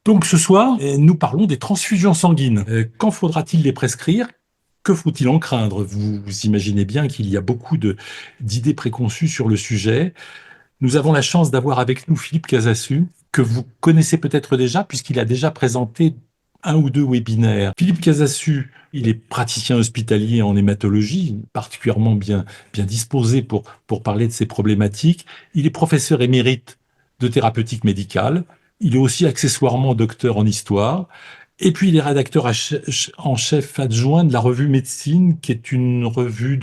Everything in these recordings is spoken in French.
Donc ce soir, nous parlons des transfusions sanguines. Quand faudra-t-il les prescrire? Que faut-il en craindre? Vous imaginez bien qu'il y a beaucoup d'idées préconçues sur le sujet. Nous avons la chance d'avoir avec nous Philippe Casassu, que vous connaissez peut-être déjà, puisqu'il a déjà présenté un ou deux webinaires. Philippe Casassu, il est praticien hospitalier en hématologie, particulièrement bien disposé pour parler de ces problématiques. Il est professeur émérite de thérapeutique médicale. Il est aussi accessoirement docteur en histoire. Et puis, il est rédacteur en chef adjoint de la revue Médecine, qui est une revue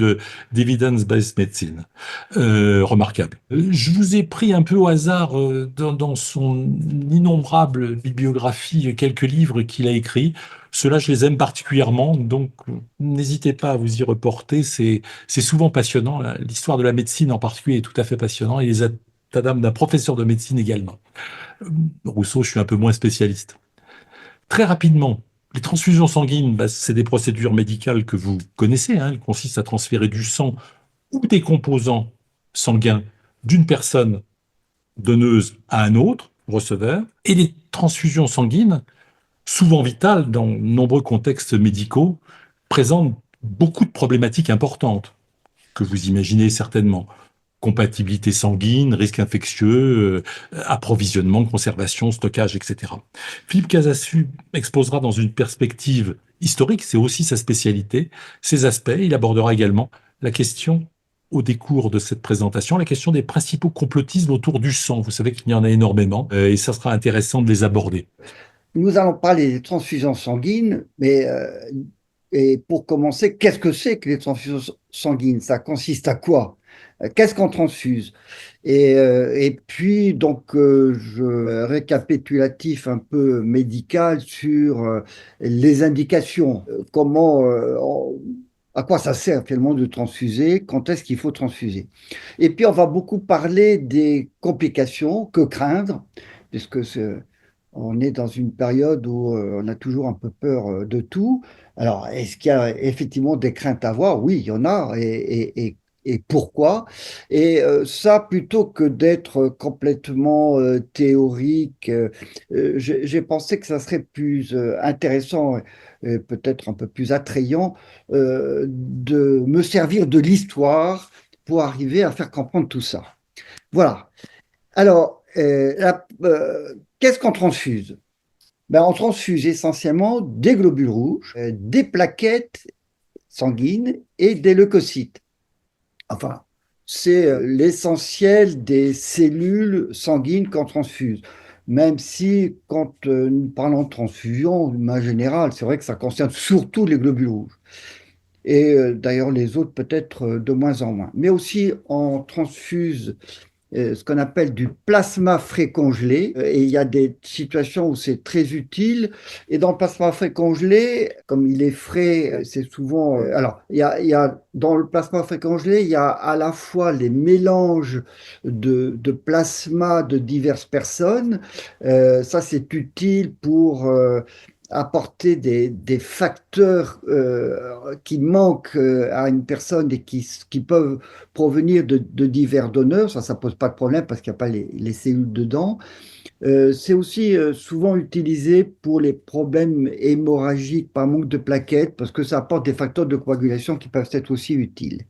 d'evidence-based medicine. Remarquable. Je vous ai pris un peu au hasard dans son innombrable bibliographie quelques livres qu'il a écrits. Ceux-là, je les aime particulièrement, donc n'hésitez pas à vous y reporter. C'est souvent passionnant. L'histoire de la médecine en particulier est tout à fait passionnant et les états d'âme d'un professeur de médecine également. Rousseau, je suis un peu moins spécialiste. Très rapidement, les transfusions sanguines, c'est des procédures médicales que vous connaissez. Elles consistent à transférer du sang ou des composants sanguins d'une personne donneuse à un autre, receveur. Et les transfusions sanguines, souvent vitales dans de nombreux contextes médicaux, présentent beaucoup de problématiques importantes que vous imaginez certainement. Compatibilité sanguine, risque infectieux, approvisionnement, conservation, stockage, etc. Philippe Casassu exposera dans une perspective historique, c'est aussi sa spécialité, ces aspects. Il abordera également la question, au décours de cette présentation, la question des principaux complotismes autour du sang. Vous savez qu'il y en a énormément et ça sera intéressant de les aborder. Nous allons parler des transfusions sanguines, mais et pour commencer, qu'est-ce que c'est que les transfusions sanguines? Ça consiste à quoi? Qu'est-ce qu'on transfuse? Et puis, je récapitulatif un peu médical sur les indications, à quoi ça sert finalement de transfuser, quand est-ce qu'il faut transfuser. Et puis, on va beaucoup parler des complications, que craindre, puisque on est dans une période où on a toujours un peu peur de tout. Alors, est-ce qu'il y a effectivement des craintes à avoir? Oui, il y en a. Et pourquoi? Et ça, plutôt que d'être complètement théorique, j'ai pensé que ça serait plus intéressant, peut-être un peu plus attrayant, de me servir de l'histoire pour arriver à faire comprendre tout ça. Voilà. Alors, qu'est-ce qu'on transfuse? Ben, on transfuse essentiellement des globules rouges, des plaquettes sanguines et des leucocytes. Enfin, c'est l'essentiel des cellules sanguines qu'on transfuse. Même si, quand nous parlons de transfusion, de manière générale, c'est vrai que ça concerne surtout les globules rouges. Et d'ailleurs, les autres peut-être de moins en moins. Mais aussi, on transfuse ce qu'on appelle du plasma frais congelé. Et il y a des situations où c'est très utile. Et dans le plasma frais congelé, comme il est frais, c'est souvent... alors, dans le plasma frais congelé, il y a à la fois les mélanges de plasma de diverses personnes. Ça, c'est utile pour... apporter des facteurs qui manquent à une personne et qui peuvent provenir de divers donneurs. Ça pose pas de problème parce qu'il n'y a pas les cellules dedans. C'est aussi souvent utilisé pour les problèmes hémorragiques par manque de plaquettes parce que ça apporte des facteurs de coagulation qui peuvent être aussi utiles.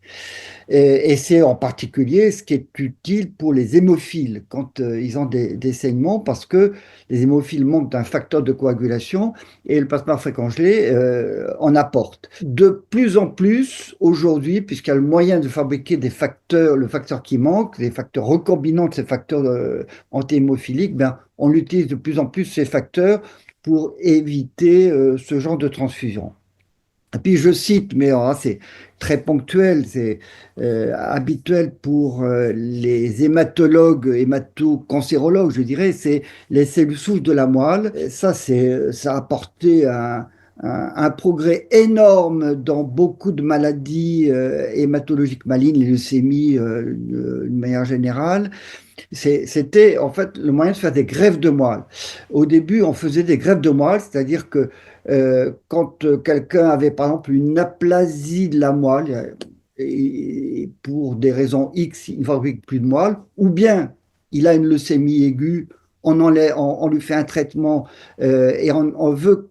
Et c'est en particulier ce qui est utile pour les hémophiles quand ils ont des saignements parce que les hémophiles manquent d'un facteur de coagulation et le plasma fréquent gelé en apporte. De plus en plus aujourd'hui, puisqu'il y a le moyen de fabriquer des facteurs, le facteur qui manque, des facteurs recombinants de ces facteurs anti-hémophiliques, ben, on utilise de plus en plus ces facteurs pour éviter ce genre de transfusion. Et puis je cite, mais c'est très ponctuel, c'est habituel pour les hématologues, hématocancérologues, je dirais, c'est les cellules souches de la moelle. Et ça a apporté un progrès énorme dans beaucoup de maladies hématologiques malignes, les leucémies d'une manière générale. C'était en fait le moyen de faire des greffes de moelle. Au début, on faisait des greffes de moelle, c'est-à-dire que quand quelqu'un avait par exemple une aplasie de la moelle, et pour des raisons X, il ne fabrique plus de moelle, ou bien il a une leucémie aiguë, on lui fait un traitement et on veut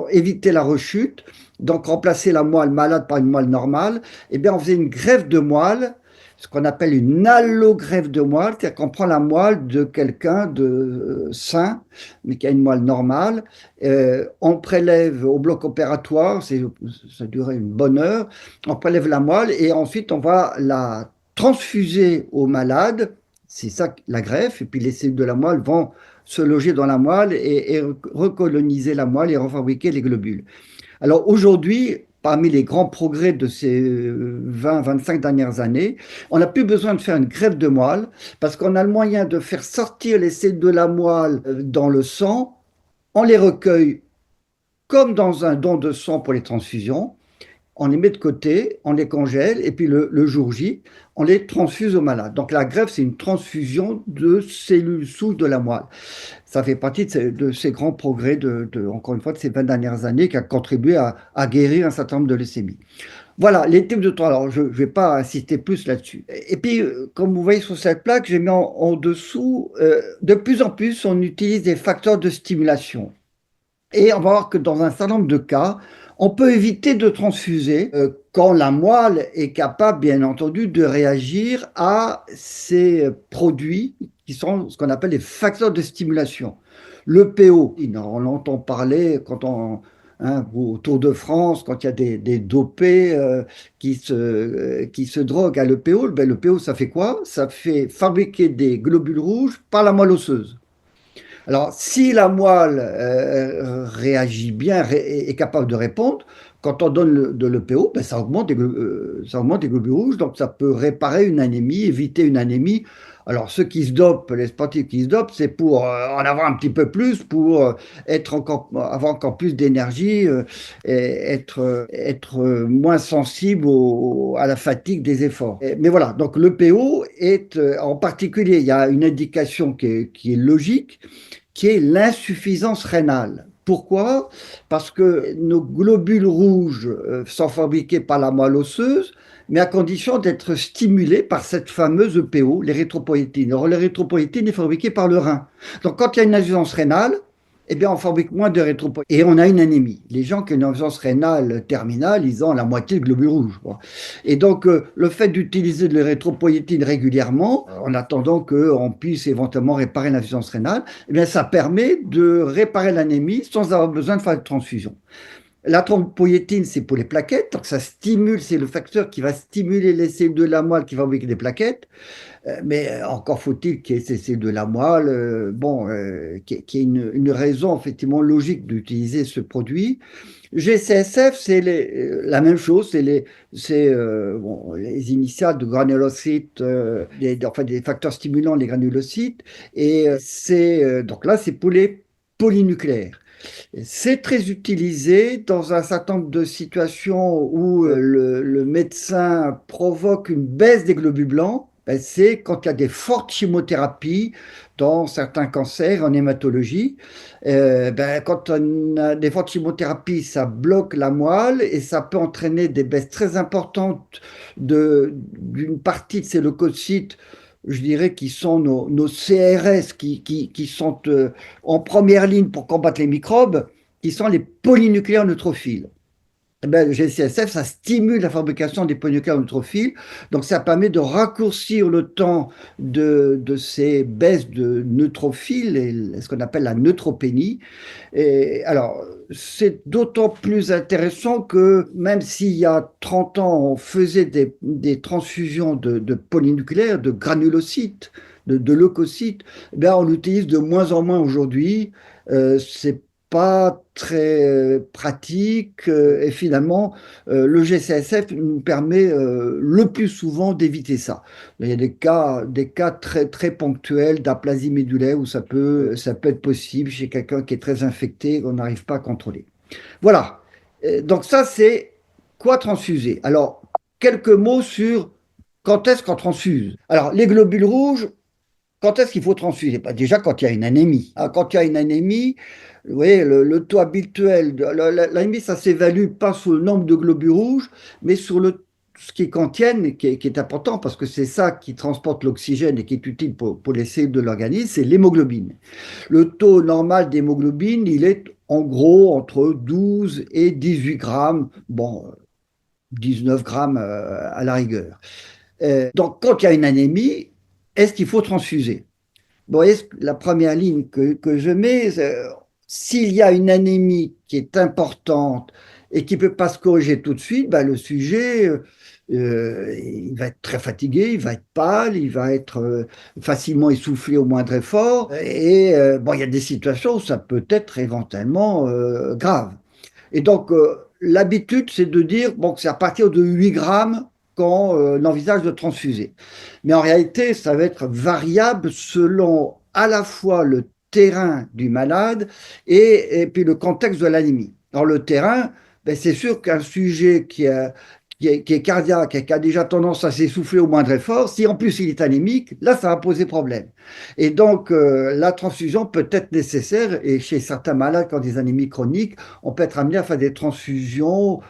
éviter la rechute, donc remplacer la moelle malade par une moelle normale, eh bien on faisait une greffe de moelle, ce qu'on appelle une allogreffe de moelle, c'est-à-dire qu'on prend la moelle de quelqu'un de sain, mais qui a une moelle normale, on prélève au bloc opératoire, ça durait une bonne heure, on prélève la moelle et ensuite on va la transfuser au malade, c'est ça la greffe, et puis les cellules de la moelle vont se loger dans la moelle et recoloniser la moelle et refabriquer les globules. Alors aujourd'hui, parmi les grands progrès de ces 20-25 dernières années, on n'a plus besoin de faire une greffe de moelle parce qu'on a le moyen de faire sortir les cellules de la moelle dans le sang, on les recueille comme dans un don de sang pour les transfusions, on les met de côté, on les congèle, et puis le jour J, on les transfuse au malade. Donc la greffe, c'est une transfusion de cellules souches de la moelle. Ça fait partie de ces grands progrès, encore une fois, de ces 20 dernières années qui a contribué à guérir un certain nombre de leucémies. Voilà, les types de traitements. Alors, je ne vais pas insister plus là-dessus. Et puis, comme vous voyez sur cette plaque, j'ai mis en dessous, de plus en plus, on utilise des facteurs de stimulation. Et on va voir que dans un certain nombre de cas, on peut éviter de transfuser quand la moelle est capable, bien entendu, de réagir à ces produits qui sont ce qu'on appelle les facteurs de stimulation. Le PO, on entend parler au Tour de France, quand il y a des dopés qui se droguent à l'EPO. Ben, le PO, ça fait quoi? Ça fait fabriquer des globules rouges par la moelle osseuse. Alors, si la moelle réagit bien, est capable de répondre, quand on donne de l'EPO, ben, ça augmente les globules rouges, donc ça peut réparer une anémie, éviter une anémie. Alors, ceux qui se dopent, les sportifs qui se dopent, c'est pour en avoir un petit peu plus, pour avoir encore plus d'énergie, et être moins sensible à la fatigue des efforts. Mais voilà, donc l'EPO est en particulier, il y a une indication qui est logique, qui est l'insuffisance rénale. Pourquoi? Parce que nos globules rouges sont fabriqués par la moelle osseuse, mais à condition d'être stimulés par cette fameuse EPO, l'érythropoïétine. Or, l'érythropoïétine est fabriquée par le rein. Donc, quand il y a une insuffisance rénale, eh bien, on fabrique moins d'érythropoïétine et on a une anémie. Les gens qui ont une insuffisance rénale terminale, ils ont la moitié de globules rouges. Bon. Et donc, le fait d'utiliser de l'érythropoïétine régulièrement, en attendant qu'on puisse éventuellement réparer l'insuffisance rénale, eh bien, ça permet de réparer l'anémie sans avoir besoin de faire de transfusion. La thrombopoïétine, c'est pour les plaquettes, donc ça stimule, c'est le facteur qui va stimuler les cellules de la moelle qui fabriquent des plaquettes. Mais encore faut-il qu'il y ait ces cellules de la moelle, qu'il y ait une raison effectivement logique d'utiliser ce produit. GCSF, c'est la même chose, les initiales de granulocytes, enfin des facteurs stimulants, les granulocytes, et donc là, c'est pour les polynucléaires. C'est très utilisé dans un certain nombre de situations où le médecin provoque une baisse des globules blancs. Ben, c'est quand il y a des fortes chimiothérapies dans certains cancers en hématologie. Ben, quand on a des fortes chimiothérapies, ça bloque la moelle et ça peut entraîner des baisses très importantes d'une partie de ces leucocytes, je dirais, qui sont nos CRS, qui sont en première ligne pour combattre les microbes, qui sont les polynucléaires neutrophiles. Eh ben, le GCSF, ça stimule la fabrication des polynucléaires neutrophiles, donc ça permet de raccourcir le temps de ces baisses de neutrophiles, et ce qu'on appelle la neutropénie. Et alors, c'est d'autant plus intéressant que même s'il y a 30 ans, on faisait des transfusions de polynucléaires, de granulocytes, de leucocytes, eh on l'utilise de moins en moins aujourd'hui. C'est pas très pratique et finalement le GCSF nous permet le plus souvent d'éviter ça. Il y a des cas très très ponctuels d'aplasie médulaire où ça peut être possible chez quelqu'un qui est très infecté et qu'on n'arrive pas à contrôler. Voilà. Donc ça c'est quoi transfuser? Alors quelques mots sur quand est-ce qu'on transfuse. Alors les globules rouges, quand est-ce qu'il faut transfuser? Bah, déjà, quand il y a une anémie. Ah, quand il y a une anémie, vous voyez, le taux habituel, l'anémie, ça s'évalue pas sur le nombre de globules rouges, mais ce qu'ils contiennent, qui est important, parce que c'est ça qui transporte l'oxygène et qui est utile pour les cellules de l'organisme, c'est l'hémoglobine. Le taux normal d'hémoglobine, il est en gros entre 12 et 18 grammes, bon, 19 grammes à la rigueur. Donc, quand il y a une anémie, est-ce qu'il faut transfuser? Bon, voyez, la première ligne que je mets, s'il y a une anémie qui est importante et qui ne peut pas se corriger tout de suite, ben, le sujet, il va être très fatigué, il va être pâle, il va être facilement essoufflé au moindre effort. Et bon, il y a des situations où ça peut être éventuellement grave. Et donc, l'habitude, c'est de dire bon, que c'est à partir de 8 grammes qu'on envisage de transfuser. Mais en réalité, ça va être variable selon à la fois le terrain du malade et puis le contexte de l'anémie. Dans le terrain, ben, c'est sûr qu'un sujet qui est cardiaque et qui a déjà tendance à s'essouffler au moindre effort, si en plus il est anémique, là, ça va poser problème. Et donc, la transfusion peut être nécessaire et chez certains malades, quand des anémies chroniques, on peut être amené à faire des transfusions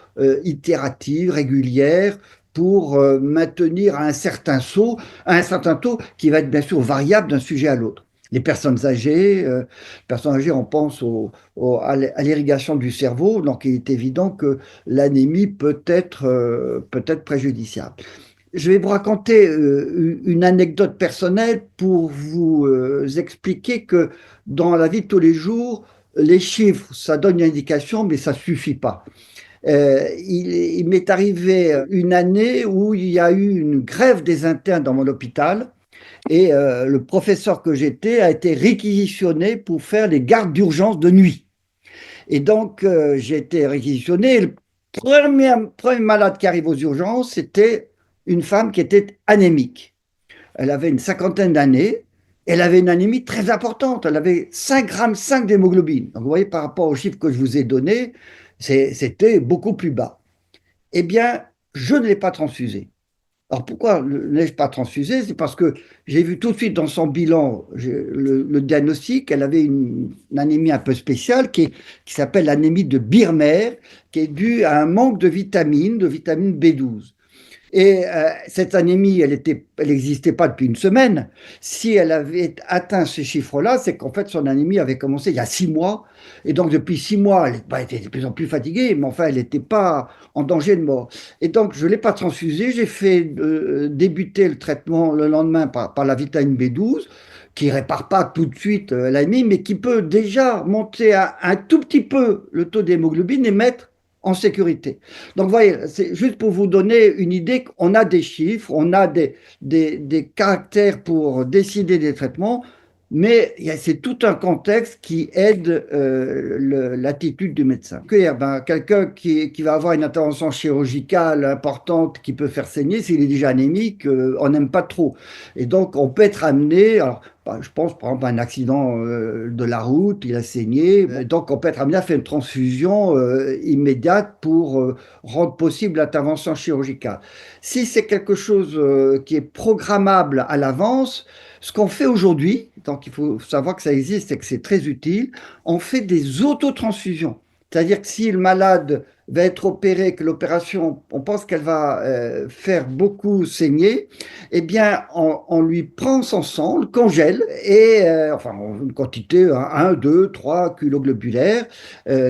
itératives, régulières, pour maintenir à un certain taux qui va être bien sûr variable d'un sujet à l'autre. Personnes âgées, on pense à l'irrigation du cerveau, donc il est évident que l'anémie peut être préjudiciable. Je vais vous raconter une anecdote personnelle pour vous expliquer que dans la vie de tous les jours, les chiffres, ça donne une indication, mais ça ne suffit pas. Il m'est arrivé une année où il y a eu une grève des internes dans mon hôpital et le professeur que j'étais a été réquisitionné pour faire les gardes d'urgence de nuit. Et donc, j'ai été réquisitionné. Le premier malade qui arrive aux urgences, c'était une femme qui était anémique. Elle avait une cinquantaine d'années. Elle avait une anémie très importante. Elle avait 5,5 g d'hémoglobine. Donc, vous voyez, par rapport aux chiffres que je vous ai donnés, c'était beaucoup plus bas. Eh bien, je ne l'ai pas transfusée. Alors pourquoi ne l'ai-je pas transfusée? C'est parce que j'ai vu tout de suite dans son bilan le diagnostic, elle avait une anémie un peu spéciale qui s'appelle l'anémie de Birmer, qui est due à un manque de vitamine B12. Et cette anémie, elle n'existait pas depuis une semaine. Si elle avait atteint ces chiffres-là, c'est qu'en fait, son anémie avait commencé il y a 6 mois. Et donc, depuis 6 mois, elle était de plus en plus fatiguée, mais enfin, elle n'était pas en danger de mort. Et donc, je ne l'ai pas transfusée. J'ai fait débuter le traitement le lendemain par la vitamine B12, qui ne répare pas tout de suite l'anémie, mais qui peut déjà monter un tout petit peu le taux d'hémoglobine et mettre en sécurité. Donc, vous voyez, c'est juste pour vous donner une idée qu'on a des chiffres, on a des caractères pour décider des traitements, mais c'est tout un contexte qui aide l'attitude du médecin. Ben, quelqu'un qui va avoir une intervention chirurgicale importante qui peut faire saigner, s'il est déjà anémique, on n'aime pas trop. Et donc, on peut être amené, alors, je pense par exemple à un accident de la route, il a saigné, donc on peut être amené à faire une transfusion immédiate pour rendre possible l'intervention chirurgicale. Si c'est quelque chose qui est programmable à l'avance, ce qu'on fait aujourd'hui, donc il faut savoir que ça existe et que c'est très utile, on fait des autotransfusions. C'est-à-dire que si le malade va être opéré, que l'opération, on pense qu'elle va faire beaucoup saigner, eh bien, on lui prend son sang, on le congèle, et enfin, une quantité, 1, 2, 3 kiloglobulaires,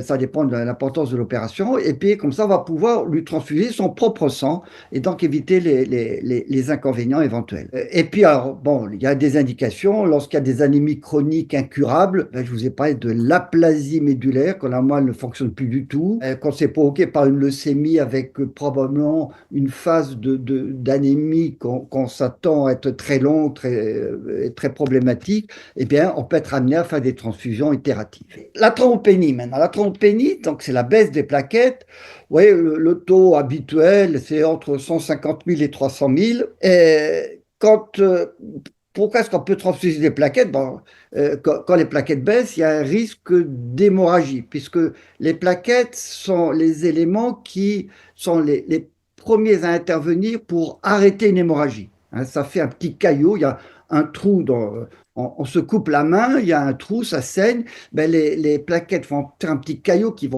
ça dépend de l'importance de l'opération, et puis comme ça, on va pouvoir lui transfuser son propre sang, et donc éviter les inconvénients éventuels. Et puis, alors, bon, il y a des indications, lorsqu'il y a des anémies chroniques incurables, ben, je vous ai parlé de l'aplasie médulaire, quand la moelle ne fonctionne plus du tout, quand c'est provoqué par une leucémie avec probablement une phase d'anémie qu'on s'attend à être très longue, très problématique, eh bien, on peut être amené à faire des transfusions itératives. La thrombopénie, maintenant. La thrombopénie, donc c'est la baisse des plaquettes. Oui, le taux habituel, c'est entre 150 000 et 300 000. Et pourquoi est-ce qu'on peut transfuser des plaquettes? Bon, quand les plaquettes baissent, il y a un risque d'hémorragie, puisque les plaquettes sont les éléments qui sont les premiers à intervenir pour arrêter une hémorragie. Hein, ça fait un petit caillot, il y a un trou on se coupe la main, il y a un trou, ça saigne, ben les plaquettes vont faire un petit caillot qui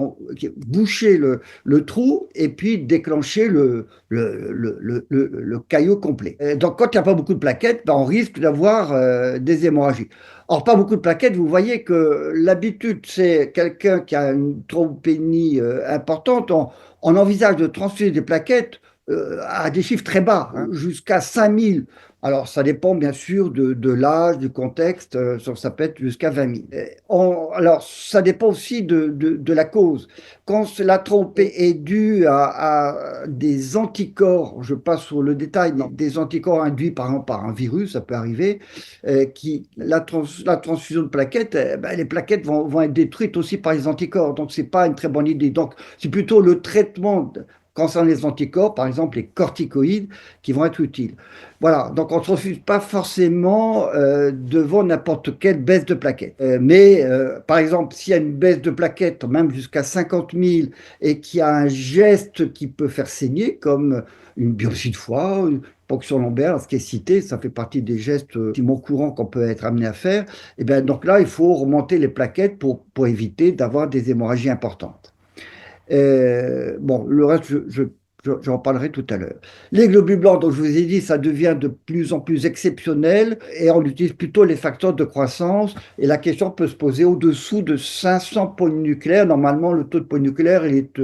boucher le trou et puis déclencher le caillot complet. Et donc, quand il n'y a pas beaucoup de plaquettes, ben, on risque d'avoir des hémorragies. Or, pas beaucoup de plaquettes, vous voyez que l'habitude, c'est quelqu'un qui a une thrombopénie importante, on envisage de transfuser des plaquettes à des chiffres très bas, hein, jusqu'à 5000. Alors, ça dépend bien sûr de l'âge, du contexte, ça peut être jusqu'à 20 000. Alors, ça dépend aussi de la cause. Quand la trompée est due à des anticorps, je passe sur le détail, mais des anticorps induits par exemple par un virus, ça peut arriver, la transfusion de plaquettes, ben, les plaquettes vont être détruites aussi par les anticorps. Donc, c'est pas une très bonne idée. Donc, c'est plutôt le traitement concernant les anticorps, par exemple les corticoïdes, qui vont être utiles. Voilà, donc on ne se refuse pas forcément devant n'importe quelle baisse de plaquettes. Par exemple, s'il y a une baisse de plaquettes, même jusqu'à 50 000, et qu'il y a un geste qui peut faire saigner, comme une biopsie de foie, une ponction lombaire, ce qui est cité, ça fait partie des gestes relativement courants qu'on peut être amené à faire, et bien donc là, il faut remonter les plaquettes pour éviter d'avoir des hémorragies importantes. Bon, le reste, j'en parlerai tout à l'heure. Les globules blancs, dont je vous ai dit, ça devient de plus en plus exceptionnel et on utilise plutôt les facteurs de croissance. Et la question peut se poser au-dessous de 500 polynucléaires. Normalement, le taux de polynucléaire il est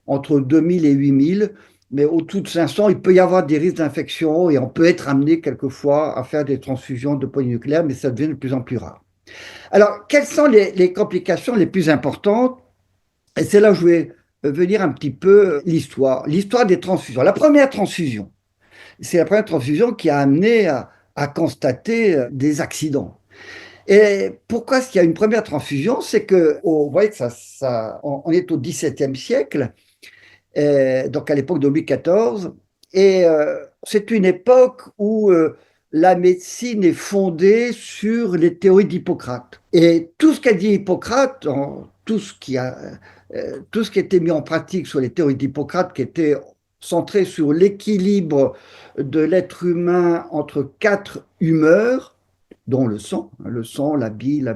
entre 2000 et 8000. Mais au-dessous de 500, il peut y avoir des risques d'infection et on peut être amené quelquefois à faire des transfusions de polynucléaires, mais ça devient de plus en plus rare. Alors, quelles sont les complications les plus importantes? Et c'est là où je vais venir un petit peu l'histoire des transfusions. La première transfusion, c'est la première transfusion qui a amené à constater des accidents. Et pourquoi est-ce qu'il y a une première transfusion? C'est que, vous voyez que on est au XVIIe siècle, donc à l'époque de Louis XIV, et c'est une époque où la médecine est fondée sur les théories d'Hippocrate. Et tout ce qu'a dit Hippocrate, tout ce qui était mis en pratique sur les théories d'Hippocrate, qui était centré sur l'équilibre de l'être humain entre quatre humeurs, dont le sang, la bile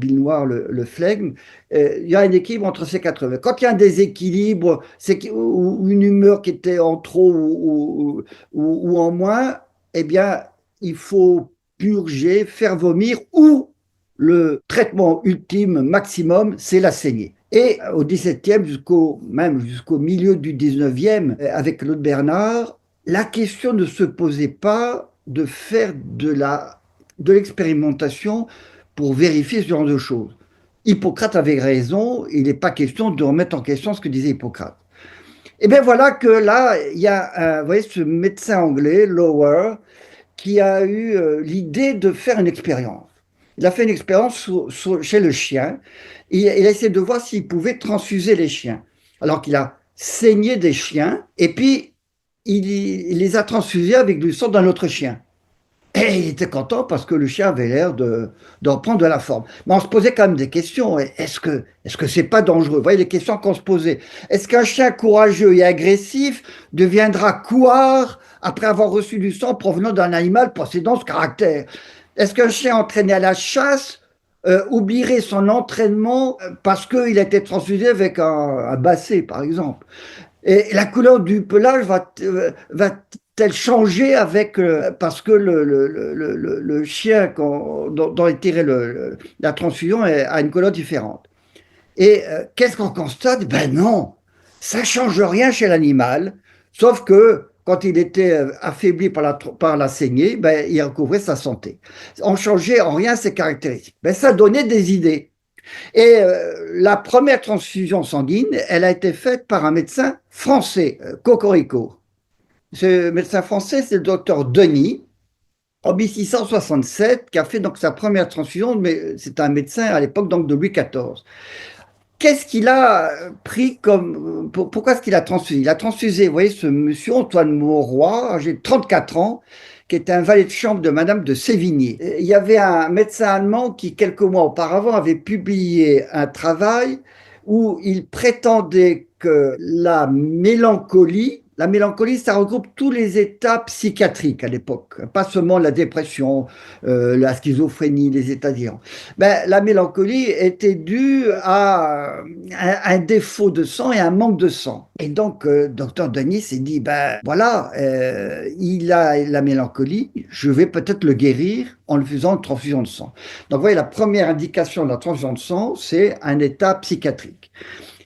noire, le flegme, il y a un équilibre entre ces quatre humeurs. Quand il y a un déséquilibre, ou une humeur qui était en trop ou en moins, eh bien, il faut purger, faire vomir, ou le traitement ultime, maximum, c'est la saignée. Et au XVIIe même jusqu'au milieu du XIXe, avec Claude Bernard, la question ne se posait pas de faire de l'expérimentation pour vérifier ce genre de choses. Hippocrate avait raison, il n'est pas question de remettre en question ce que disait Hippocrate. Et bien voilà que là, il y a vous voyez, ce médecin anglais, Lower, qui a eu l'idée de faire une expérience. Il a fait une expérience chez le chien. Il a essayé de voir s'il pouvait transfuser les chiens. Alors qu'il a saigné des chiens et puis il les a transfusés avec du sang d'un autre chien. Et il était content parce que le chien avait l'air de reprendre de la forme. Mais on se posait quand même des questions. Est-ce que c'est pas dangereux? Vous voyez les questions qu'on se posait. Est-ce qu'un chien courageux et agressif deviendra couard après avoir reçu du sang provenant d'un animal possédant ce caractère? Est-ce qu'un chien entraîné à la chasse oublierait son entraînement parce qu'il a été transfusé avec un basset, par exemple? Et la couleur du pelage va-t-elle changer parce que le chien dont est tiré la transfusion a une couleur différente? Et qu'est-ce qu'on constate? Ben non, ça change rien chez l'animal, sauf que quand il était affaibli par la saignée, ben, il recouvrait sa santé. On changeait en rien ses caractéristiques. Ben, ça donnait des idées. Et la première transfusion sanguine, elle a été faite par un médecin français, Cocorico. Ce médecin français, c'est le docteur Denis, en 1667, qui a fait donc sa première transfusion, mais c'est un médecin à l'époque donc de Louis XIV. Qu'est-ce qu'il a pris pourquoi est-ce qu'il a transfusé? Il a transfusé, vous voyez, ce monsieur Antoine Mauroy, âgé de 34 ans, qui était un valet de chambre de Madame de Sévigné. Il y avait un médecin allemand qui, quelques mois auparavant, avait publié un travail où il prétendait que la mélancolie, La mélancolie, ça regroupe tous les états psychiatriques à l'époque, pas seulement la dépression, la schizophrénie, les états d'irrance. Ben, la mélancolie était due à un défaut de sang et un manque de sang. Et donc, docteur Denis s'est dit, ben voilà, il a la mélancolie, je vais peut-être le guérir en lui faisant une transfusion de sang. Donc, vous voyez, la première indication de la transfusion de sang, c'est un état psychiatrique.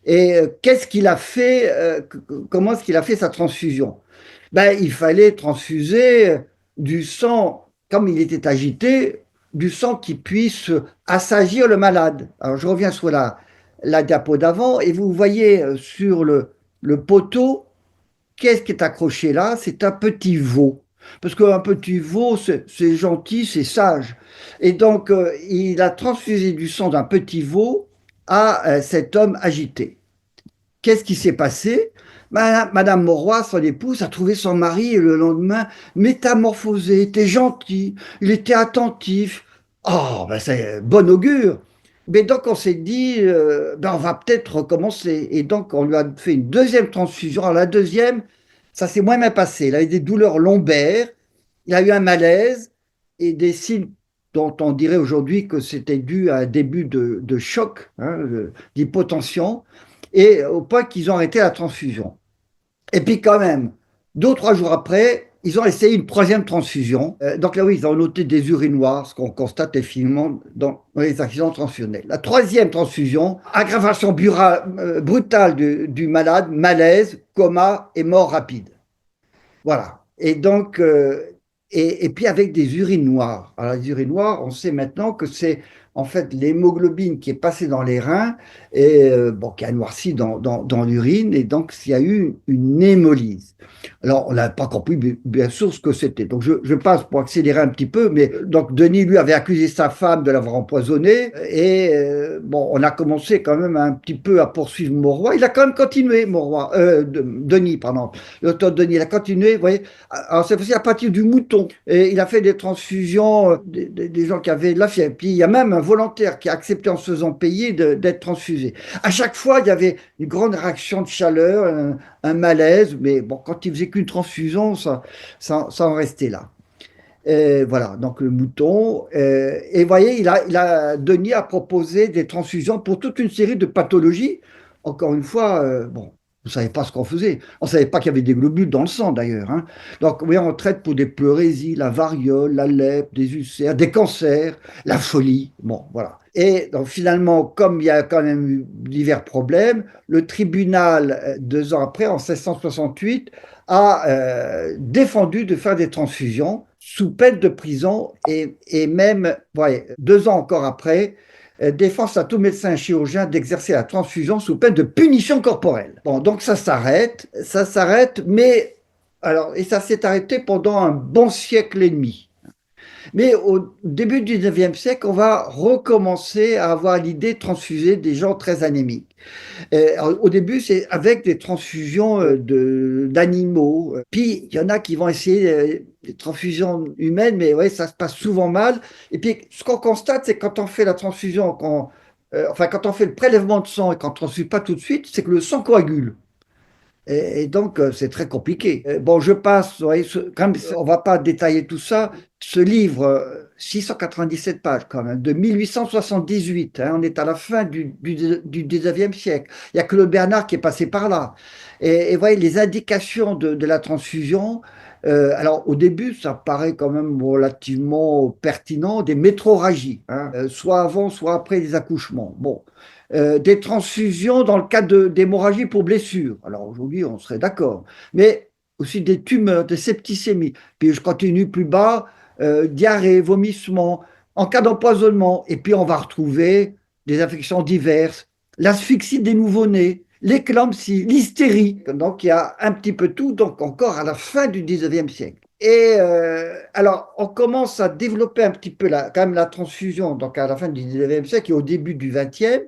Et qu'est-ce qu'il a fait comment est-ce qu'il a fait sa transfusion? Ben, il fallait transfuser du sang, comme il était agité, du sang qui puisse assagir le malade. Alors je reviens sur la diapo d'avant et vous voyez sur le poteau, qu'est-ce qui est accroché là? C'est un petit veau. Parce qu'un petit veau, c'est gentil, c'est sage. Et donc, il a transfusé du sang d'un petit veau à cet homme agité. Qu'est-ce qui s'est passé? Madame Mauroy, son épouse, a trouvé son mari le lendemain métamorphosé, était gentil, il était attentif. Oh, ben c'est bon augure. Mais donc on s'est dit, ben on va peut-être recommencer. Et donc on lui a fait une deuxième transfusion. Alors la deuxième, ça s'est moins bien passé. Il a eu des douleurs lombaires, il a eu un malaise et des signes dont on dirait aujourd'hui que c'était dû à un début de choc, hein, d'hypotension et au point qu'ils ont arrêté la transfusion. Et puis quand même, 2 ou 3 jours après, ils ont essayé une troisième transfusion. Donc là, oui, ils ont noté des urinoirs, ce qu'on constate effectivement dans les accidents transfusionnels. La troisième transfusion, aggravation brutale du malade, malaise, coma et mort rapide. Voilà. Et donc, et puis avec des urines noires. Alors, les urines noires, on sait maintenant que c'est en fait l'hémoglobine qui est passée dans les reins et bon, qui a noirci dans l'urine, et donc il y a eu une hémolyse. Alors, on n'a pas compris bien sûr ce que c'était. Donc, je passe pour accélérer un petit peu, mais donc Denis, lui, avait accusé sa femme de l'avoir empoisonné, et bon, on a commencé quand même un petit peu à poursuivre Mauroy. Il a quand même continué, Mauroy, Denis, pardon. L'auteur Denis, il a continué, vous voyez. Alors, c'est aussi à partir du mouton. Et il a fait des transfusions des gens qui avaient de la fièvre. Puis, il y a même un volontaire qui a accepté en se faisant payer d'être transfusé. À chaque fois, il y avait une grande réaction de chaleur, un malaise, mais bon, quand il faisait qu'une transfusion, ça en restait là. Voilà, donc le mouton. Et vous voyez, Denis a proposé des transfusions pour toute une série de pathologies. Encore une fois, bon, on ne savait pas ce qu'on faisait. On ne savait pas qu'il y avait des globules dans le sang d'ailleurs, hein. Donc, oui, on traite pour des pleurésies, la variole, la lèpre, des ulcères, des cancers, la folie. Bon, voilà. Et donc, finalement, comme il y a quand même eu divers problèmes, le tribunal, 2 ans après, en 1668, a défendu de faire des transfusions sous peine de prison et même, ouais, 2 ans encore après, défense à tout médecin chirurgien d'exercer la transfusion sous peine de punition corporelle. Bon, donc ça s'arrête, mais alors, et ça s'est arrêté pendant un bon siècle et demi. Mais au début du 19e siècle, on va recommencer à avoir l'idée de transfuser des gens très anémiques. Au début, c'est avec des transfusions d'animaux. Puis, il y en a qui vont essayer des transfusions humaines, mais ouais, ça se passe souvent mal. Et puis, ce qu'on constate, c'est quand on fait la transfusion, enfin, quand on fait le prélèvement de sang et qu'on ne transfuse pas tout de suite, c'est que le sang coagule. Et donc, c'est très compliqué. Bon, je passe, vous voyez, quand même, on ne va pas détailler tout ça. Ce livre, 697 pages quand même, de 1878, hein, on est à la fin du 19e siècle. Il n'y a que le Bernard qui est passé par là. Et vous voyez, les indications de la transfusion, alors au début, ça paraît quand même relativement pertinent, des métroragies, hein, soit avant, soit après les accouchements. Bon. Des transfusions dans le cas d'hémorragie pour blessure. Alors aujourd'hui, on serait d'accord. Mais aussi des tumeurs, des septicémies. Puis je continue plus bas, diarrhée, vomissement, en cas d'empoisonnement. Et puis on va retrouver des infections diverses, l'asphyxie des nouveau-nés, l'éclampsie, l'hystérie. Donc il y a un petit peu tout, donc encore à la fin du 19e siècle. Et alors, on commence à développer un petit peu quand même la transfusion, donc à la fin du 19e siècle et au début du 20e.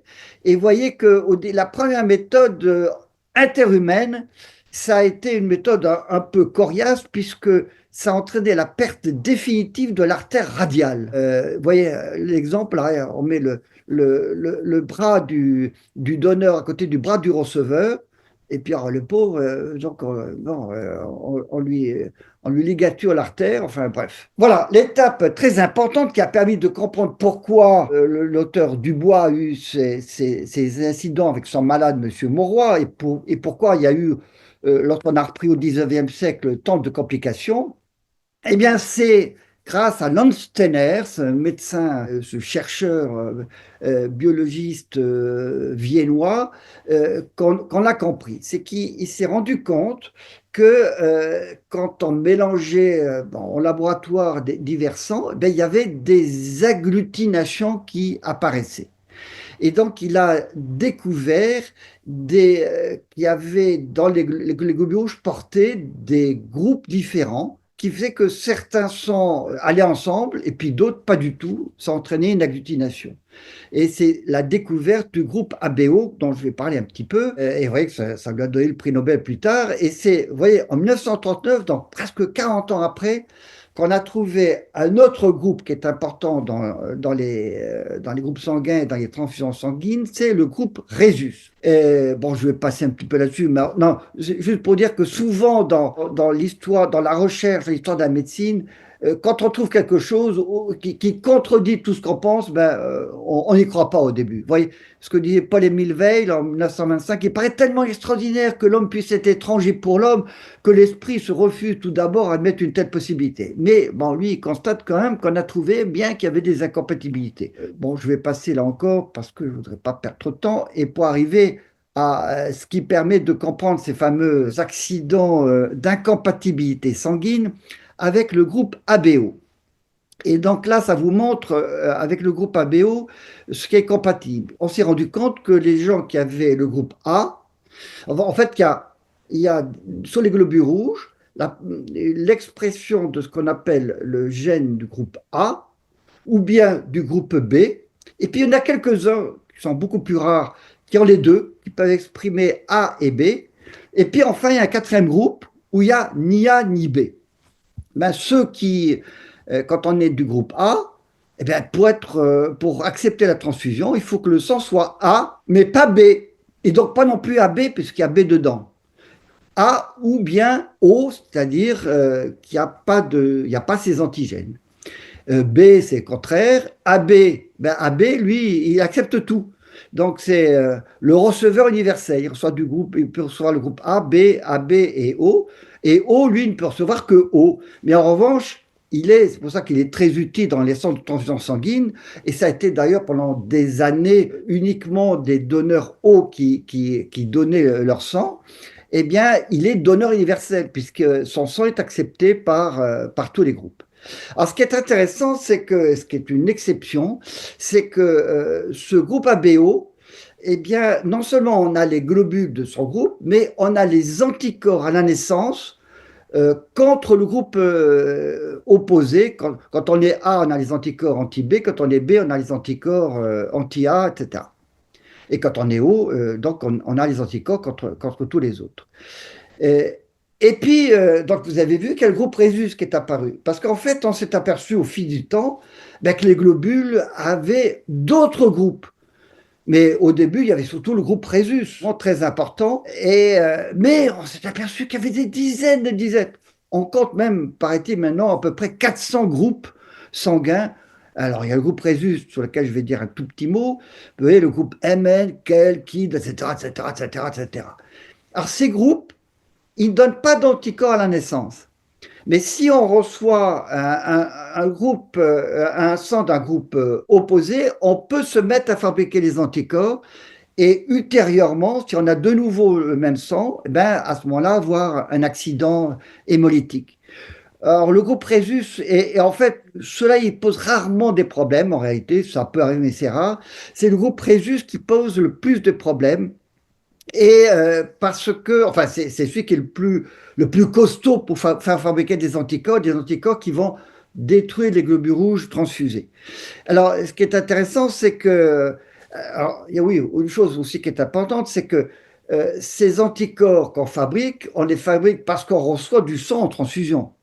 Et vous voyez que la première méthode interhumaine, ça a été une méthode un peu coriace, puisque ça entraînait la perte définitive de l'artère radiale. Vous voyez l'exemple, là, on met le bras du donneur à côté du bras du receveur. Et puis alors, le pauvre, donc, bon, on lui ligature l'artère, enfin bref. Voilà, l'étape très importante qui a permis de comprendre pourquoi l'auteur Dubois a eu ces incidents avec son malade, Monsieur Mauroy, et pourquoi il y a eu, lorsqu'on a repris au 19e siècle, tant de complications. Eh bien, c'est grâce à Lance Steiner, ce médecin, ce chercheur biologiste viennois, qu'on l'a compris. C'est qu'il s'est rendu compte que quand on mélangeait bon, au laboratoire divers sangs, ben, il y avait des agglutinations qui apparaissaient. Et donc, il a découvert qu'il y avait dans les globules rouges portés des groupes différents qui faisaient que certains sangs allaient ensemble et puis d'autres pas du tout. Ça entraînait une agglutination. Et c'est la découverte du groupe ABO dont je vais parler un petit peu. Et vous voyez que ça lui a donné le prix Nobel plus tard. Et c'est, vous voyez, en 1939, donc presque 40 ans après, qu'on a trouvé un autre groupe qui est important dans les groupes sanguins et dans les transfusions sanguines, c'est le groupe Rhésus. Et, bon, je vais passer un petit peu là-dessus, mais non, juste pour dire que souvent dans l'histoire, dans la recherche, dans l'histoire de la médecine, quand on trouve quelque chose qui contredit tout ce qu'on pense, ben, on n'y croit pas au début. Vous voyez, ce que disait Paul-Émile Weil en 1925, il paraît tellement extraordinaire que l'homme puisse être étranger pour l'homme que l'esprit se refuse tout d'abord à admettre une telle possibilité. Mais bon, lui, il constate quand même qu'on a trouvé bien qu'il y avait des incompatibilités. Bon, je vais passer là encore parce que je ne voudrais pas perdre trop de temps et pour arriver à ce qui permet de comprendre ces fameux accidents d'incompatibilité sanguine avec le groupe ABO. Et donc là, ça vous montre, avec le groupe ABO, ce qui est compatible. On s'est rendu compte que les gens qui avaient le groupe A, en fait, il y a sur les globules rouges l'expression de ce qu'on appelle le gène du groupe A, ou bien du groupe B, et puis il y en a quelques-uns qui sont beaucoup plus rares, qui ont les deux, qui peuvent exprimer A et B, et puis enfin, il y a un quatrième groupe où il n'y a ni A ni B. Ben, ceux qui, quand on est du groupe A, eh bien, pour accepter la transfusion, il faut que le sang soit A, mais pas B. Et donc pas non plus AB, puisqu'il y a B dedans. A ou bien O, c'est-à-dire qu'il n'y a pas ces antigènes. B, c'est le contraire. AB, ben AB, lui, il accepte tout. Donc c'est le receveur universel. Il reçoit du groupe, il peut recevoir le groupe A, B, AB et O. Et O, lui, ne peut recevoir que O. Mais en revanche, c'est pour ça qu'il est très utile dans les centres de transfusion sanguine. Et ça a été d'ailleurs pendant des années uniquement des donneurs O qui donnaient leur sang. Eh bien, il est donneur universel puisque son sang est accepté par tous les groupes. Alors, ce qui est intéressant, c'est que, ce qui est une exception, c'est que ce groupe ABO, eh bien, non seulement on a les globules de son groupe, mais on a les anticorps à la naissance contre le groupe opposé. Quand on est A, on a les anticorps anti-B, quand on est B, on a les anticorps anti-A, etc. Et quand on est O, donc on a les anticorps contre tous les autres. Et, et puis, donc vous avez vu quel groupe Rhésus qui est apparu. Parce qu'en fait, on s'est aperçu au fil du temps ben, que les globules avaient d'autres groupes. Mais au début, il y avait surtout le groupe Rhésus, très important. Mais on s'est aperçu qu'il y avait des dizaines de dizaines. On compte même, paraît-il maintenant, à peu près 400 groupes sanguins. Alors, il y a le groupe Rhésus, sur lequel je vais dire un tout petit mot. Vous voyez, le groupe MN, KEL, KID, etc., etc., etc., etc. Alors, ces groupes, ils ne donnent pas d'anticorps à la naissance. Mais si on reçoit un groupe, un sang d'un groupe opposé, on peut se mettre à fabriquer les anticorps et ultérieurement, si on a de nouveau le même sang, eh ben, à ce moment-là, avoir un accident hémolytique. Alors, le groupe Rhésus, et en fait, cela, il pose rarement des problèmes, en réalité, ça peut arriver, mais c'est rare. C'est le groupe Rhésus qui pose le plus de problèmes et parce que, enfin, c'est celui qui est le plus costaud pour faire fabriquer des anticorps qui vont détruire les globules rouges transfusés. Alors, ce qui est intéressant, c'est que, alors, il y a oui, une chose aussi qui est importante, c'est que ces anticorps qu'on fabrique, on les fabrique parce qu'on reçoit du sang en transfusion.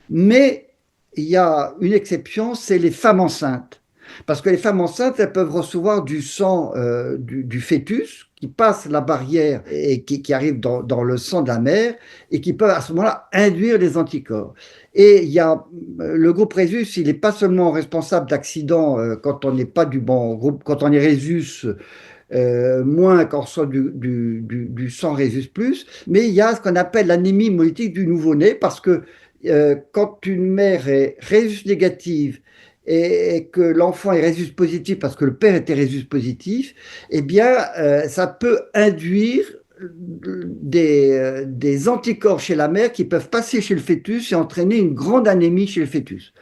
Mais il y a une exception, c'est les femmes enceintes. Parce que les femmes enceintes, elles peuvent recevoir du sang du fœtus qui passe la barrière et qui arrive dans le sang de la mère et qui peuvent à ce moment-là induire les anticorps. Et il y a le groupe Rhésus, il n'est pas seulement responsable d'accidents quand on n'est pas du bon groupe, quand on est Rhésus moins quand on reçoit du sang Rhésus plus, mais il y a ce qu'on appelle l'anémie hémolytique du nouveau-né parce que quand une mère est Rhésus négative et que l'enfant est Rhésus positif parce que le père était Rhésus positif, eh bien, ça peut induire des anticorps chez la mère qui peuvent passer chez le fœtus et entraîner une grande anémie chez le fœtus.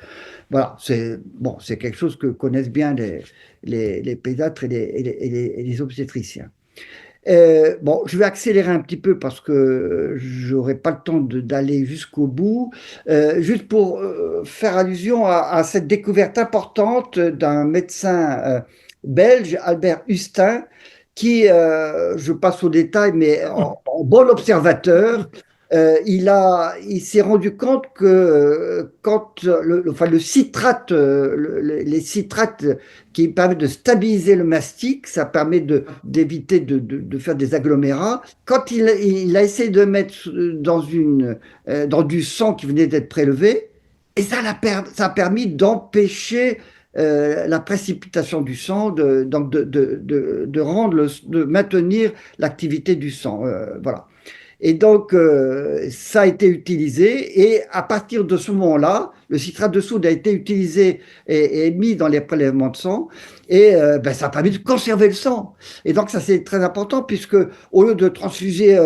Voilà, c'est bon, c'est quelque chose que connaissent bien les pédiatres et les obstétriciens. Bon, je vais accélérer un petit peu parce que j'aurai pas le temps d'aller jusqu'au bout. Juste pour faire allusion à cette découverte importante d'un médecin belge, Albert Hustin, qui, je passe au détail, mais en bon observateur, il s'est rendu compte que quand enfin, le citrate, les citrates qui permettent de stabiliser le mastic, ça permet d'éviter de faire des agglomérats. Quand il a essayé de mettre dans du sang qui venait d'être prélevé, et ça a permis d'empêcher la précipitation du sang, donc de rendre de maintenir l'activité du sang. Voilà. Et donc, ça a été utilisé. Et à partir de ce moment-là, le citrate de soude a été utilisé et mis dans les prélèvements de sang. Et ben, ça a permis de conserver le sang. Et donc, ça, c'est très important, puisque au lieu de transfuser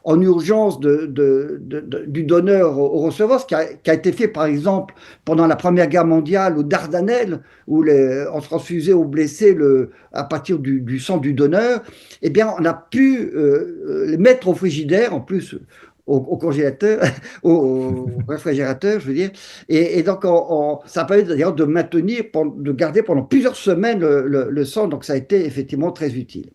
en urgence du donneur au receveur, ce qui a été fait, par exemple, pendant la Première Guerre mondiale aux Dardanelles, où on transfusait aux blessés à partir du sang du donneur, eh bien, on a pu les mettre au frigidaire, en plus au congélateur, au réfrigérateur, je veux dire. Et donc, ça permet d'ailleurs de maintenir, de garder pendant plusieurs semaines le sang. Donc, ça a été effectivement très utile.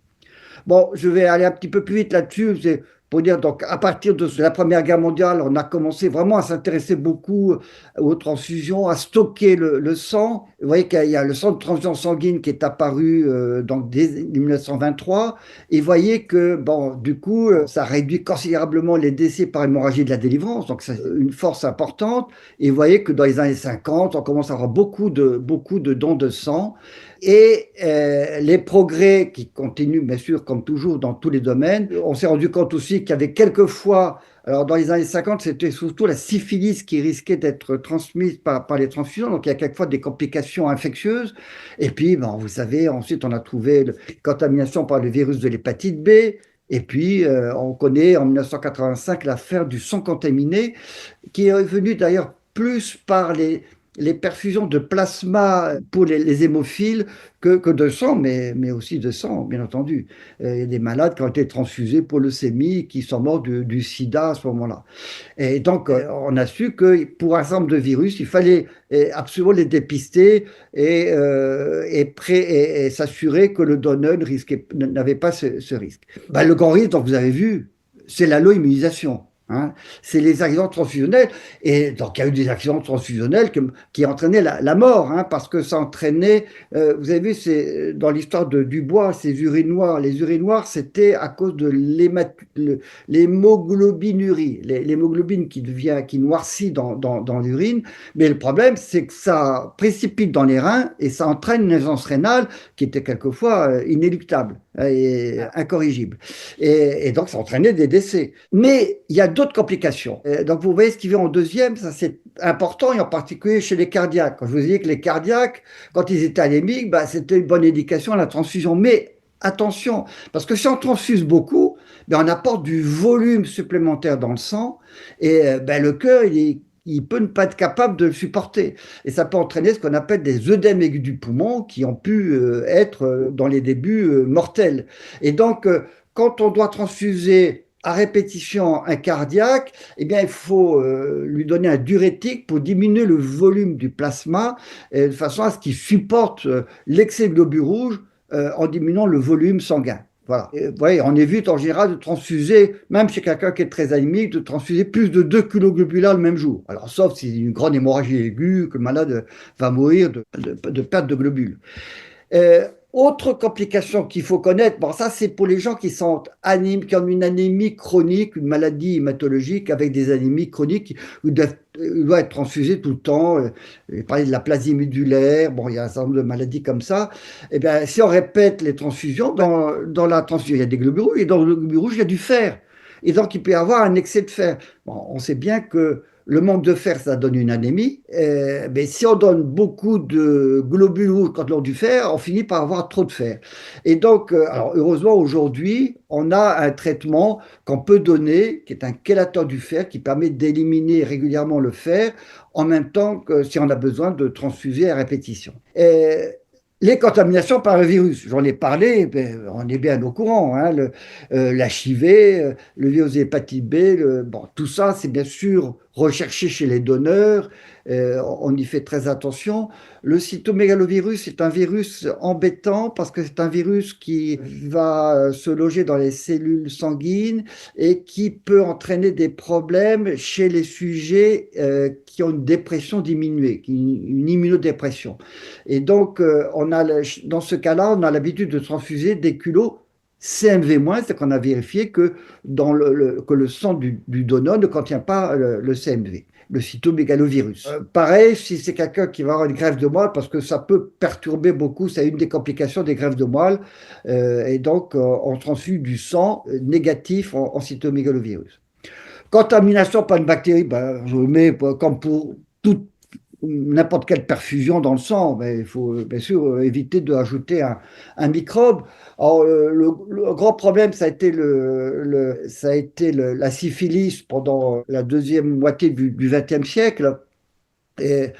Bon, je vais aller un petit peu plus vite là-dessus. C'est pour dire, donc, à partir de la Première Guerre mondiale, on a commencé vraiment à s'intéresser beaucoup aux transfusions, à stocker le sang. Vous voyez qu'il y a le centre de transfusion sanguine qui est apparu donc dès 1923. Et vous voyez que, bon, du coup, ça réduit considérablement les décès par hémorragie de la délivrance. Donc, c'est une force importante. Et vous voyez que dans les années 50, on commence à avoir beaucoup de dons de sang. Et les progrès qui continuent, bien sûr, comme toujours dans tous les domaines, on s'est rendu compte aussi qu'il y avait quelquefois, alors dans les années 50, c'était surtout la syphilis qui risquait d'être transmise par les transfusions, donc il y a quelquefois des complications infectieuses. Et puis, bon, vous savez, ensuite on a trouvé la contamination par le virus de l'hépatite B. Et puis, on connaît en 1985 l'affaire du sang contaminé, qui est venue d'ailleurs plus par les perfusions de plasma pour les hémophiles que de sang, mais aussi de sang, bien entendu. Il y a des malades qui ont été transfusés pour leucémie, qui sont morts du sida à ce moment-là. Et donc, on a su que pour un certain nombre de virus, il fallait absolument les dépister et s'assurer que le donneur n'avait pas ce risque. Ben, le grand risque, donc vous avez vu, c'est l'allo-immunisation. Hein. C'est les accidents transfusionnels. Et donc, il y a eu des accidents transfusionnels qui entraînaient la mort, hein, parce que ça entraînait, vous avez vu, c'est, dans l'histoire de Dubois, ces urinoirs. Les urinoirs, c'était à cause de l'hémoglobinurie, l'hémoglobine qui noircit dans l'urine. Mais le problème, c'est que ça précipite dans les reins et ça entraîne une aisance rénale qui était quelquefois inéluctable et incorrigible. Et donc, ça entraînait des décès. Mais il y a d'autres complications. Donc, vous voyez ce qui vient en deuxième, ça c'est important, et en particulier chez les cardiaques. Quand je vous dis que les cardiaques, quand ils étaient anémiques, bah, c'était une bonne indication à la transfusion. Mais attention, parce que si on transfuse beaucoup, ben, on apporte du volume supplémentaire dans le sang, et ben, le cœur, il peut ne pas être capable de le supporter. Et ça peut entraîner ce qu'on appelle des œdèmes aigus du poumon qui ont pu être dans les débuts mortels. Et donc, quand on doit transfuser à répétition un cardiaque, eh bien, il faut lui donner un diurétique pour diminuer le volume du plasma de façon à ce qu'il supporte l'excès de globules rouges en diminuant le volume sanguin. Voilà. Et, ouais, on évite en général de transfuser, même chez quelqu'un qui est très anémique, de transfuser plus de 2 kiloglobulats le même jour. Alors, sauf si c'est une grande hémorragie aiguë, que le malade va mourir de perte de globules. Autre complication qu'il faut connaître, bon, ça c'est pour les gens qui sont anémiques, qui ont une anémie chronique, une maladie hématologique avec des anémies chroniques, où doit être transfusé tout le temps. Je parlais de la plasie médulaire, bon, il y a un certain nombre de maladies comme ça. Eh bien, si on répète les transfusions, dans la transfusion, il y a des globules rouges, et dans le globule rouge, il y a du fer. Et donc, il peut y avoir un excès de fer. Bon, on sait bien que le manque de fer, ça donne une anémie. Mais si on donne beaucoup de globules rouges quand on a du fer, on finit par avoir trop de fer. Et donc, alors heureusement, aujourd'hui, on a un traitement qu'on peut donner, qui est un chélateur du fer, qui permet d'éliminer régulièrement le fer, en même temps que si on a besoin de transfuser à répétition. Les contaminations par le virus, j'en ai parlé, ben, on est bien au courant, hein, l'HIV, le virus hépatite B, bon, tout ça, c'est bien sûr recherché chez les donneurs, on y fait très attention. Le cytomégalovirus est un virus embêtant parce que c'est un virus qui va se loger dans les cellules sanguines et qui peut entraîner des problèmes chez les sujets qui ont une dépression diminuée, une immunodépression. Et donc, dans ce cas-là, on a l'habitude de transfuser des culots CMV-, c'est qu'on a vérifié que, que le sang du donneur ne contient pas le CMV, le cytomégalovirus. Pareil, si c'est quelqu'un qui va avoir une greffe de moelle, parce que ça peut perturber beaucoup, c'est une des complications des greffes de moelle, et donc on transfuse du sang négatif en cytomégalovirus. Contamination par une bactérie, ben, je mets comme pour toute n'importe quelle perfusion dans le sang, mais il faut bien sûr éviter d'ajouter un microbe. Alors, le grand problème, ça a été, la syphilis pendant la deuxième moitié du XXe siècle. Et,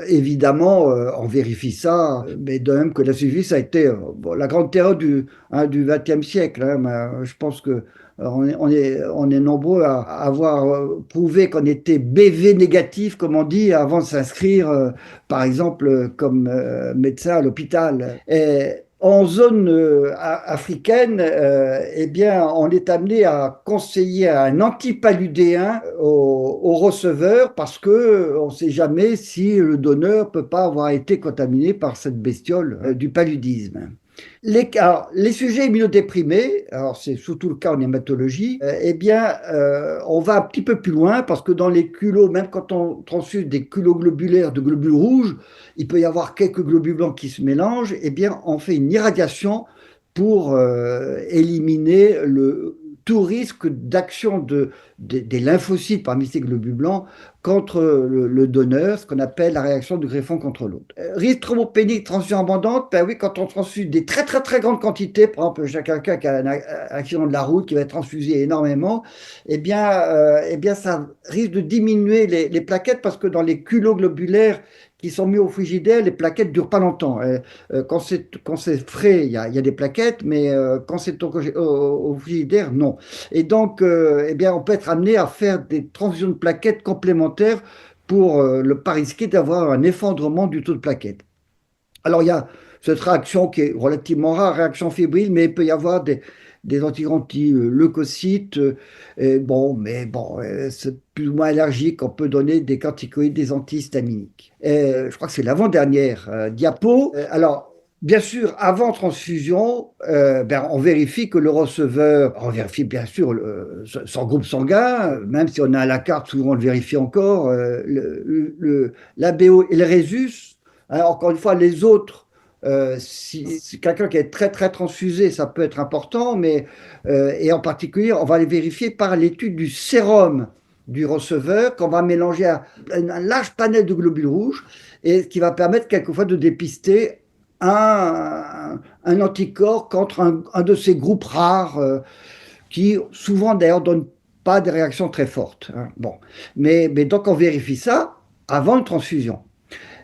évidemment, on vérifie ça, mais de même que la syphilis, ça a été bon, la grande terreur du XXe siècle. Hein, mais, je pense que on est nombreux à avoir prouvé qu'on était BV négatif, comme on dit, avant de s'inscrire, par exemple, comme médecin à l'hôpital. Et en zone africaine, eh bien, on est amené à conseiller un antipaludéen au receveur parce que on ne sait jamais si le donneur peut pas avoir été contaminé par cette bestiole du paludisme. Les sujets immunodéprimés, alors c'est surtout le cas en hématologie, eh bien, on va un petit peu plus loin parce que dans les culots, même quand on transfuse des culots globulaires de globules rouges, il peut y avoir quelques globules blancs qui se mélangent, eh bien, on fait une irradiation pour éliminer tout risque d'action des lymphocytes parmi ces globules blancs contre le donneur, ce qu'on appelle la réaction du greffon contre l'autre. Risque thrombopénique, transfusion abondante, ben oui, quand on transfuse des très très très grandes quantités, par exemple, j'ai quelqu'un qui a un accident de la route, qui va être transfusé énormément, eh bien ça risque de diminuer les plaquettes parce que dans les culots globulaires qui sont mis au frigidaire, les plaquettes durent pas longtemps. Quand c'est frais, il y a des plaquettes, mais quand c'est au frigidaire, non. Et donc, eh bien, on peut être amené à faire des transfusions de plaquettes complémentaires pour ne pas risquer d'avoir un effondrement du taux de plaquettes. Alors, il y a cette réaction qui est relativement rare, réaction fébrile, mais il peut y avoir des anti-leucocytes. Bon, mais bon, c'est plus ou moins allergique. On peut donner des corticoïdes, des antihistaminiques. Je crois que c'est l'avant-dernière diapo. Alors, bien sûr, avant transfusion, ben, on vérifie que le receveur, on vérifie bien sûr son groupe sanguin, même si on a la carte, souvent on le vérifie encore, l'ABO et le résus. Alors, encore une fois, les autres, si quelqu'un qui est très très transfusé, ça peut être important, mais et en particulier, on va les vérifier par l'étude du sérum du receveur qu'on va mélanger à un large panel de globules rouges et qui va permettre quelquefois de dépister un anticorps contre un de ces groupes rares qui souvent d'ailleurs donnent pas des réactions très fortes. Hein. Bon, mais donc on vérifie ça avant une transfusion.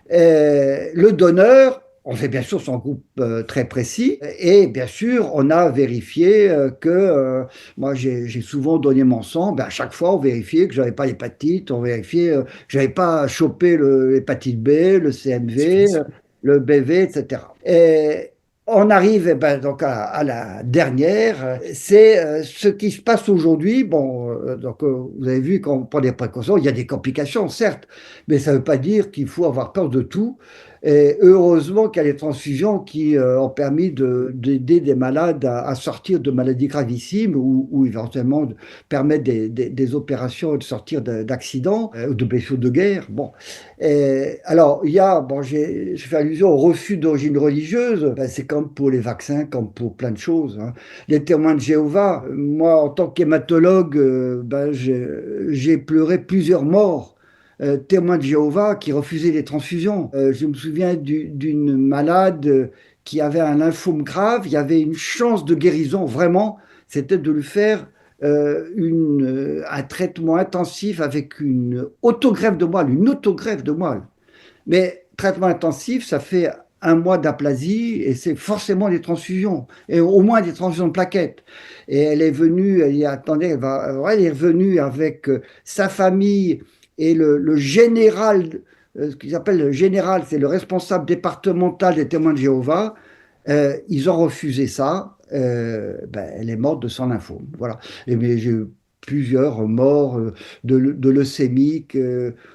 Le donneur, on fait bien sûr son groupe très précis et bien sûr on a vérifié que moi j'ai souvent donné mon sang, ben, à chaque fois on vérifiait que j'avais pas l'hépatite, on vérifiait que j'avais pas chopé l'hépatite B, le CMV, le BV, etc. On arrive eh ben, donc à la dernière, c'est ce qui se passe aujourd'hui. Bon, vous avez vu qu'on prend des précautions, il y a des complications, certes, mais ça ne veut pas dire qu'il faut avoir peur de tout. Et heureusement qu'il y a les transfusions qui ont permis d'aider des malades à sortir de maladies gravissimes ou éventuellement de permettre des opérations et de sortir d'accidents ou de blessures de guerre. Bon, alors, il y a, bon, j'ai fait allusion au refus d'origine religieuse. Ben, c'est comme pour les vaccins, comme pour plein de choses, hein. Les témoins de Jéhovah, moi, en tant qu'hématologue, ben, j'ai pleuré plusieurs morts. Témoins de Jéhovah qui refusaient les transfusions. Je me souviens d'une malade qui avait un lymphome grave. Il y avait une chance de guérison, vraiment, c'était de lui faire un traitement intensif avec une autogreffe de moelle. Mais traitement intensif, ça fait un mois d'aplasie et c'est forcément des transfusions, et au moins des transfusions de plaquettes. Et elle est venue, attendez, elle est revenue avec sa famille et le général, ce qu'ils appellent le général, c'est le responsable départemental des témoins de Jéhovah. Ils ont refusé ça. Ben, elle est morte de son lymphome. Voilà. Et mais j'ai eu plusieurs morts de leucémie.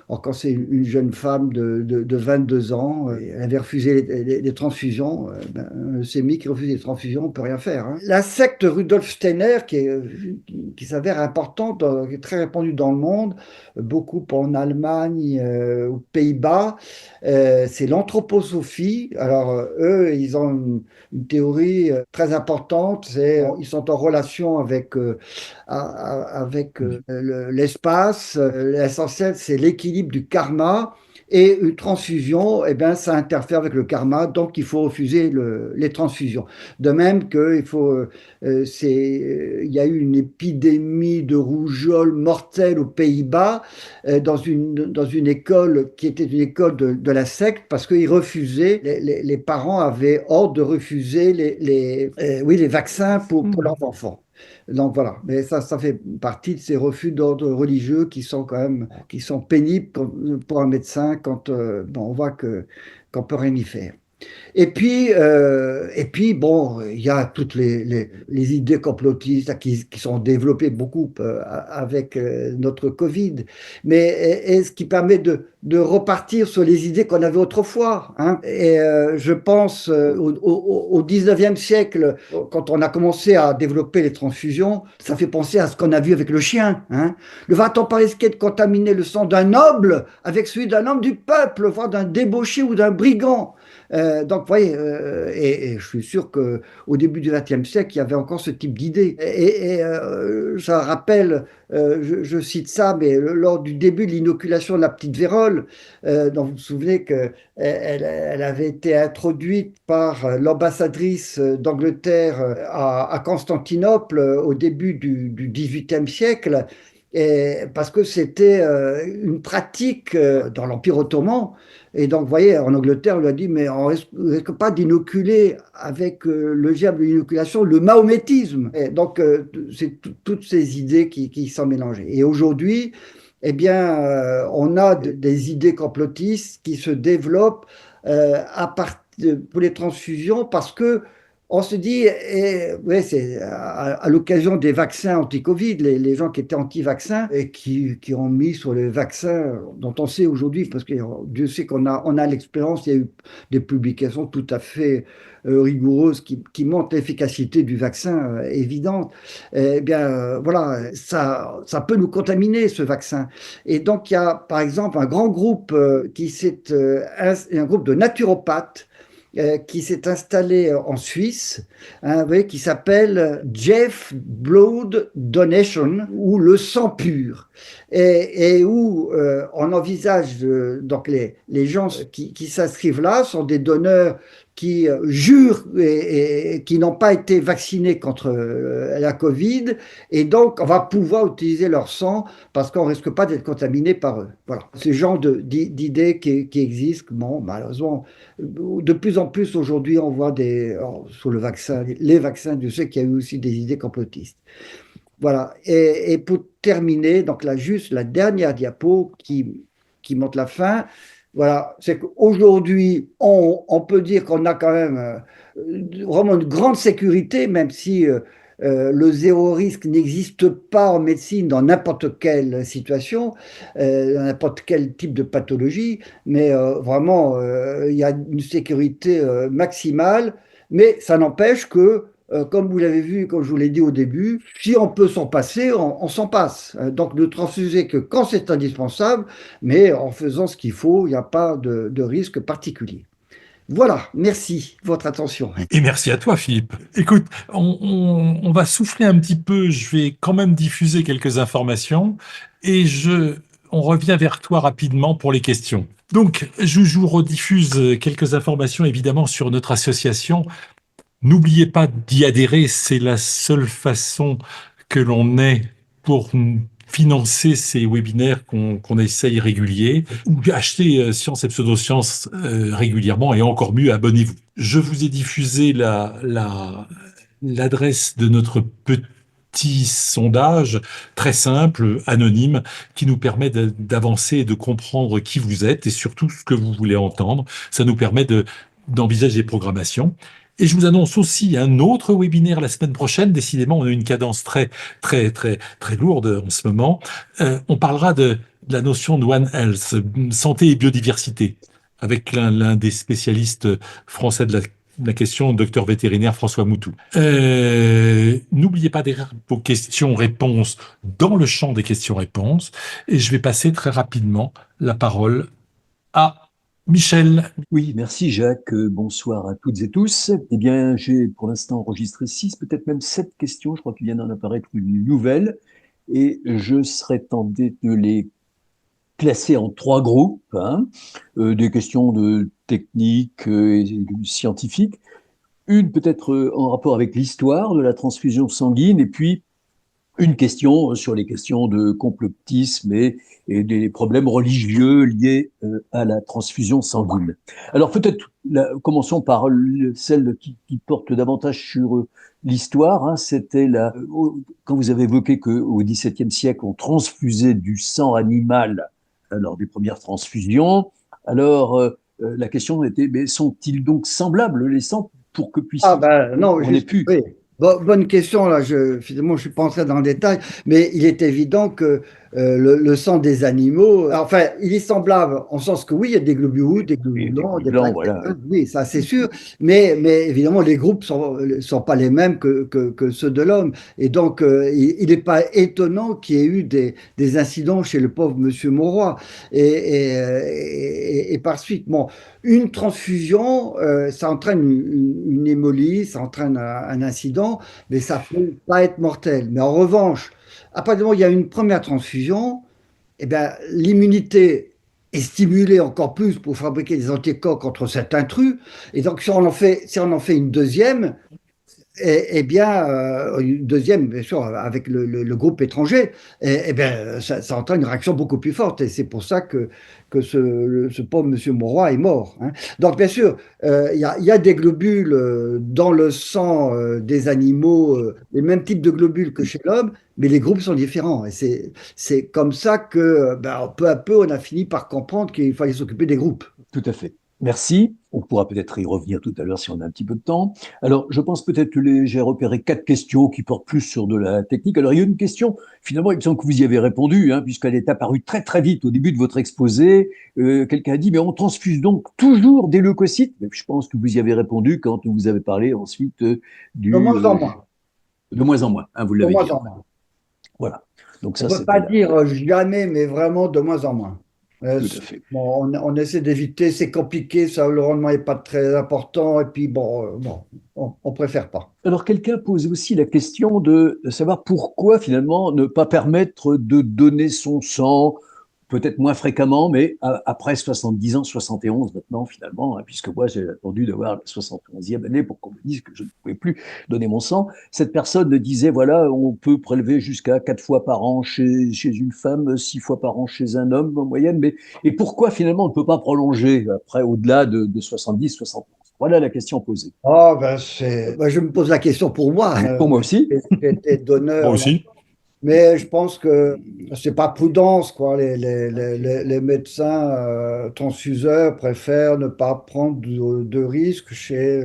Quand c'est une jeune femme de 22 ans, elle avait refusé les transfusions. Ben, un leucémique qui refuse les transfusions, on ne peut rien faire, hein. La secte Rudolf Steiner, qui s'avère importante, qui est très répandue dans le monde, beaucoup en Allemagne, aux Pays-Bas, c'est l'anthroposophie. Alors, eux, ils ont une théorie très importante, ils sont en relation avec l'espace. L'essentiel, c'est l'équilibre du karma. Et une transfusion, eh bien, ça interfère avec le karma, donc il faut refuser les transfusions. De même qu'il faut, il y a eu une épidémie de rougeole mortelle aux Pays-Bas, dans une école qui était une école de la secte, parce qu'ils refusaient, les parents avaient ordre de refuser oui, les vaccins pour Hmm. leurs enfants. Donc voilà, mais ça fait partie de ces refus d'ordre religieux qui sont quand même, qui sont pénibles pour un médecin quand bon, on voit qu'on peut rien y faire. Et puis bon, il y a toutes les idées complotistes là, qui sont développées beaucoup avec notre Covid, mais et ce qui permet de repartir sur les idées qu'on avait autrefois, hein. Et je pense au 19e siècle, quand on a commencé à développer les transfusions, ça fait penser à ce qu'on a vu avec le chien, hein. Le va-t-on pas risquer de contaminer le sang d'un noble avec celui d'un homme du peuple, voire d'un débauché ou d'un brigand? Donc, vous voyez, et je suis sûr qu'au début du XXe siècle, il y avait encore ce type d'idée. Ça rappelle, je cite ça, mais lors du début de l'inoculation de la petite vérole, dont vous vous souvenez qu'elle elle avait été introduite par l'ambassadrice d'Angleterre à Constantinople au début du XVIIIe siècle. Parce que c'était une pratique dans l'Empire ottoman. Et donc, vous voyez, en Angleterre, on lui a dit, mais on ne risque pas d'inoculer avec le germe de l'inoculation le mahométisme. Et donc, c'est toutes ces idées qui sont mélangées. Et aujourd'hui, eh bien, on a des idées complotistes qui se développent pour les transfusions parce que on se dit, ouais, c'est à l'occasion des vaccins anti-Covid, les gens qui étaient anti-vaccins et qui ont mis sur les vaccins dont on sait aujourd'hui, parce que Dieu sait qu'on a l'expérience, il y a eu des publications tout à fait rigoureuses qui montrent l'efficacité du vaccin évidente. Eh bien, voilà, ça peut nous contaminer, ce vaccin. Et donc, il y a, par exemple, un grand groupe un groupe de naturopathes qui s'est installé en Suisse, hein, vous voyez, qui s'appelle Jeff Blood Donation, ou le sang pur, et où on envisage, donc les gens qui s'inscrivent là sont des donneurs qui jurent et qui n'ont pas été vaccinés contre la Covid, et donc on va pouvoir utiliser leur sang parce qu'on ne risque pas d'être contaminé par eux. Voilà, ce genre d'idées qui existent, bon, malheureusement, de plus en plus aujourd'hui, on voit sur le vaccin, les vaccins, je sais qu'il y a eu aussi des idées complotistes. Voilà. Et pour terminer, donc là, juste la dernière diapo qui montre la fin. Voilà, c'est qu'aujourd'hui, on peut dire qu'on a quand même vraiment une grande sécurité, même si le zéro risque n'existe pas en médecine dans n'importe quelle situation, dans n'importe quel type de pathologie, mais vraiment, il y a une sécurité maximale, mais ça n'empêche que, comme vous l'avez vu, comme je vous l'ai dit au début, si on peut s'en passer, on s'en passe. Donc ne transfuser que quand c'est indispensable, mais en faisant ce qu'il faut, il n'y a pas de risque particulier. Voilà, merci de votre attention. Et merci à toi, Philippe. Écoute, on va souffler un petit peu. Je vais quand même diffuser quelques informations et on revient vers toi rapidement pour les questions. Donc, je vous rediffuse quelques informations évidemment sur notre association. N'oubliez pas d'y adhérer, c'est la seule façon que l'on ait pour financer ces webinaires qu'on essaye réguliers, ou acheter Science et Pseudosciences régulièrement, et encore mieux, abonnez-vous. Je vous ai diffusé l'adresse de notre petit sondage très simple, anonyme, qui nous permet d'avancer et de comprendre qui vous êtes et surtout ce que vous voulez entendre. Ça nous permet d'envisager des programmations. Et je vous annonce aussi un autre webinaire la semaine prochaine. Décidément, on a une cadence très lourde en ce moment. On parlera de la notion de One Health, santé et biodiversité, avec l'un des spécialistes français de la question, docteur vétérinaire François Moutou. N'oubliez pas d'écrire vos questions-réponses dans le champ des questions-réponses. Et je vais passer très rapidement la parole à Michel. Oui, merci Jacques. Bonsoir à toutes et tous. Eh bien, j'ai pour l'instant enregistré 6, peut-être même 7 questions. Je crois qu'il vient d'en apparaître une nouvelle. Et je serais tenté de les classer en 3 groupes, hein. Des questions de technique et scientifique. Une peut-être en rapport avec l'histoire de la transfusion sanguine, et puis une question sur les questions de complotisme et des problèmes religieux liés à la transfusion sanguine. Alors peut-être commençons par celle qui porte davantage sur l'histoire. Hein, c'était quand vous avez évoqué qu'au XVIIe siècle, on transfusait du sang animal lors des premières transfusions. Alors la question était, mais sont-ils donc semblables les sangs pour que Ah puisse ben non, on ait juste, pu. oui. Bonne question, là, finalement, je ne suis pas entré dans le détail, mais il est évident que le sang des animaux, enfin, il est semblable en sens que oui, il y a des globules rouges, des globules Et des blancs, groupes des blancs, plaques, voilà. oui, ça c'est sûr, mais évidemment, les groupes sont pas les mêmes que ceux de l'homme, et donc il n'est pas étonnant qu'il y ait eu des incidents chez le pauvre monsieur Mauroy, et par suite, bon, une transfusion, ça entraîne une hémolyse, ça entraîne un incident, mais ça ne peut pas être mortel. Mais en revanche, à partir du moment où il y a une première transfusion, eh bien, l'immunité est stimulée encore plus pour fabriquer des anticorps contre cet intrus. Et donc, si on en fait une deuxième, eh bien, une deuxième, bien sûr, avec le groupe étranger, bien, ça entraîne une réaction beaucoup plus forte. Et c'est pour ça que ce pauvre monsieur Mauroy est mort, hein. Donc, bien sûr, il y a des globules dans le sang des animaux, les mêmes types de globules que chez l'homme, mais les groupes sont différents. Et c'est comme ça que, ben, peu à peu, on a fini par comprendre qu'il fallait s'occuper des groupes. Tout à fait. Merci. On pourra peut-être y revenir tout à l'heure si on a un petit peu de temps. Alors, je pense peut-être que j'ai repéré 4 questions qui portent plus sur de la technique. Alors, il y a une question, finalement, il me semble que vous y avez répondu, hein, puisqu'elle est apparue très très vite au début de votre exposé. Quelqu'un a dit, mais on transfuse donc toujours des leucocytes. Mais je pense que vous y avez répondu quand vous avez parlé ensuite De moins en moins. de moins en moins, hein, vous De l'avez moins dit. en moins. Voilà. Donc On ça, ne peut pas c'était là. dire jamais, mais vraiment de moins en moins. Euh, Tout à fait. bon, on essaie d'éviter, c'est compliqué, ça, le rendement n'est pas très important, et puis bon, on préfère pas. Alors, quelqu'un pose aussi la question de savoir pourquoi finalement ne pas permettre de donner son sang, peut-être moins fréquemment, mais après 70 ans, 71 maintenant finalement, hein, puisque moi j'ai attendu d'avoir la 71e année pour qu'on me dise que je ne pouvais plus donner mon sang. Cette personne me disait, voilà, on peut prélever jusqu'à 4 fois par an chez une femme, 6 fois par an chez un homme en moyenne, mais et pourquoi finalement on ne peut pas prolonger après au-delà de 70, 71? Voilà la question posée. Ah, ben je me pose la question pour moi. Pour moi Moi, aussi. j'ai été Moi donneur, aussi. mais je pense que c'est pas prudence, quoi. Les médecins transfuseurs préfèrent ne pas prendre de risques chez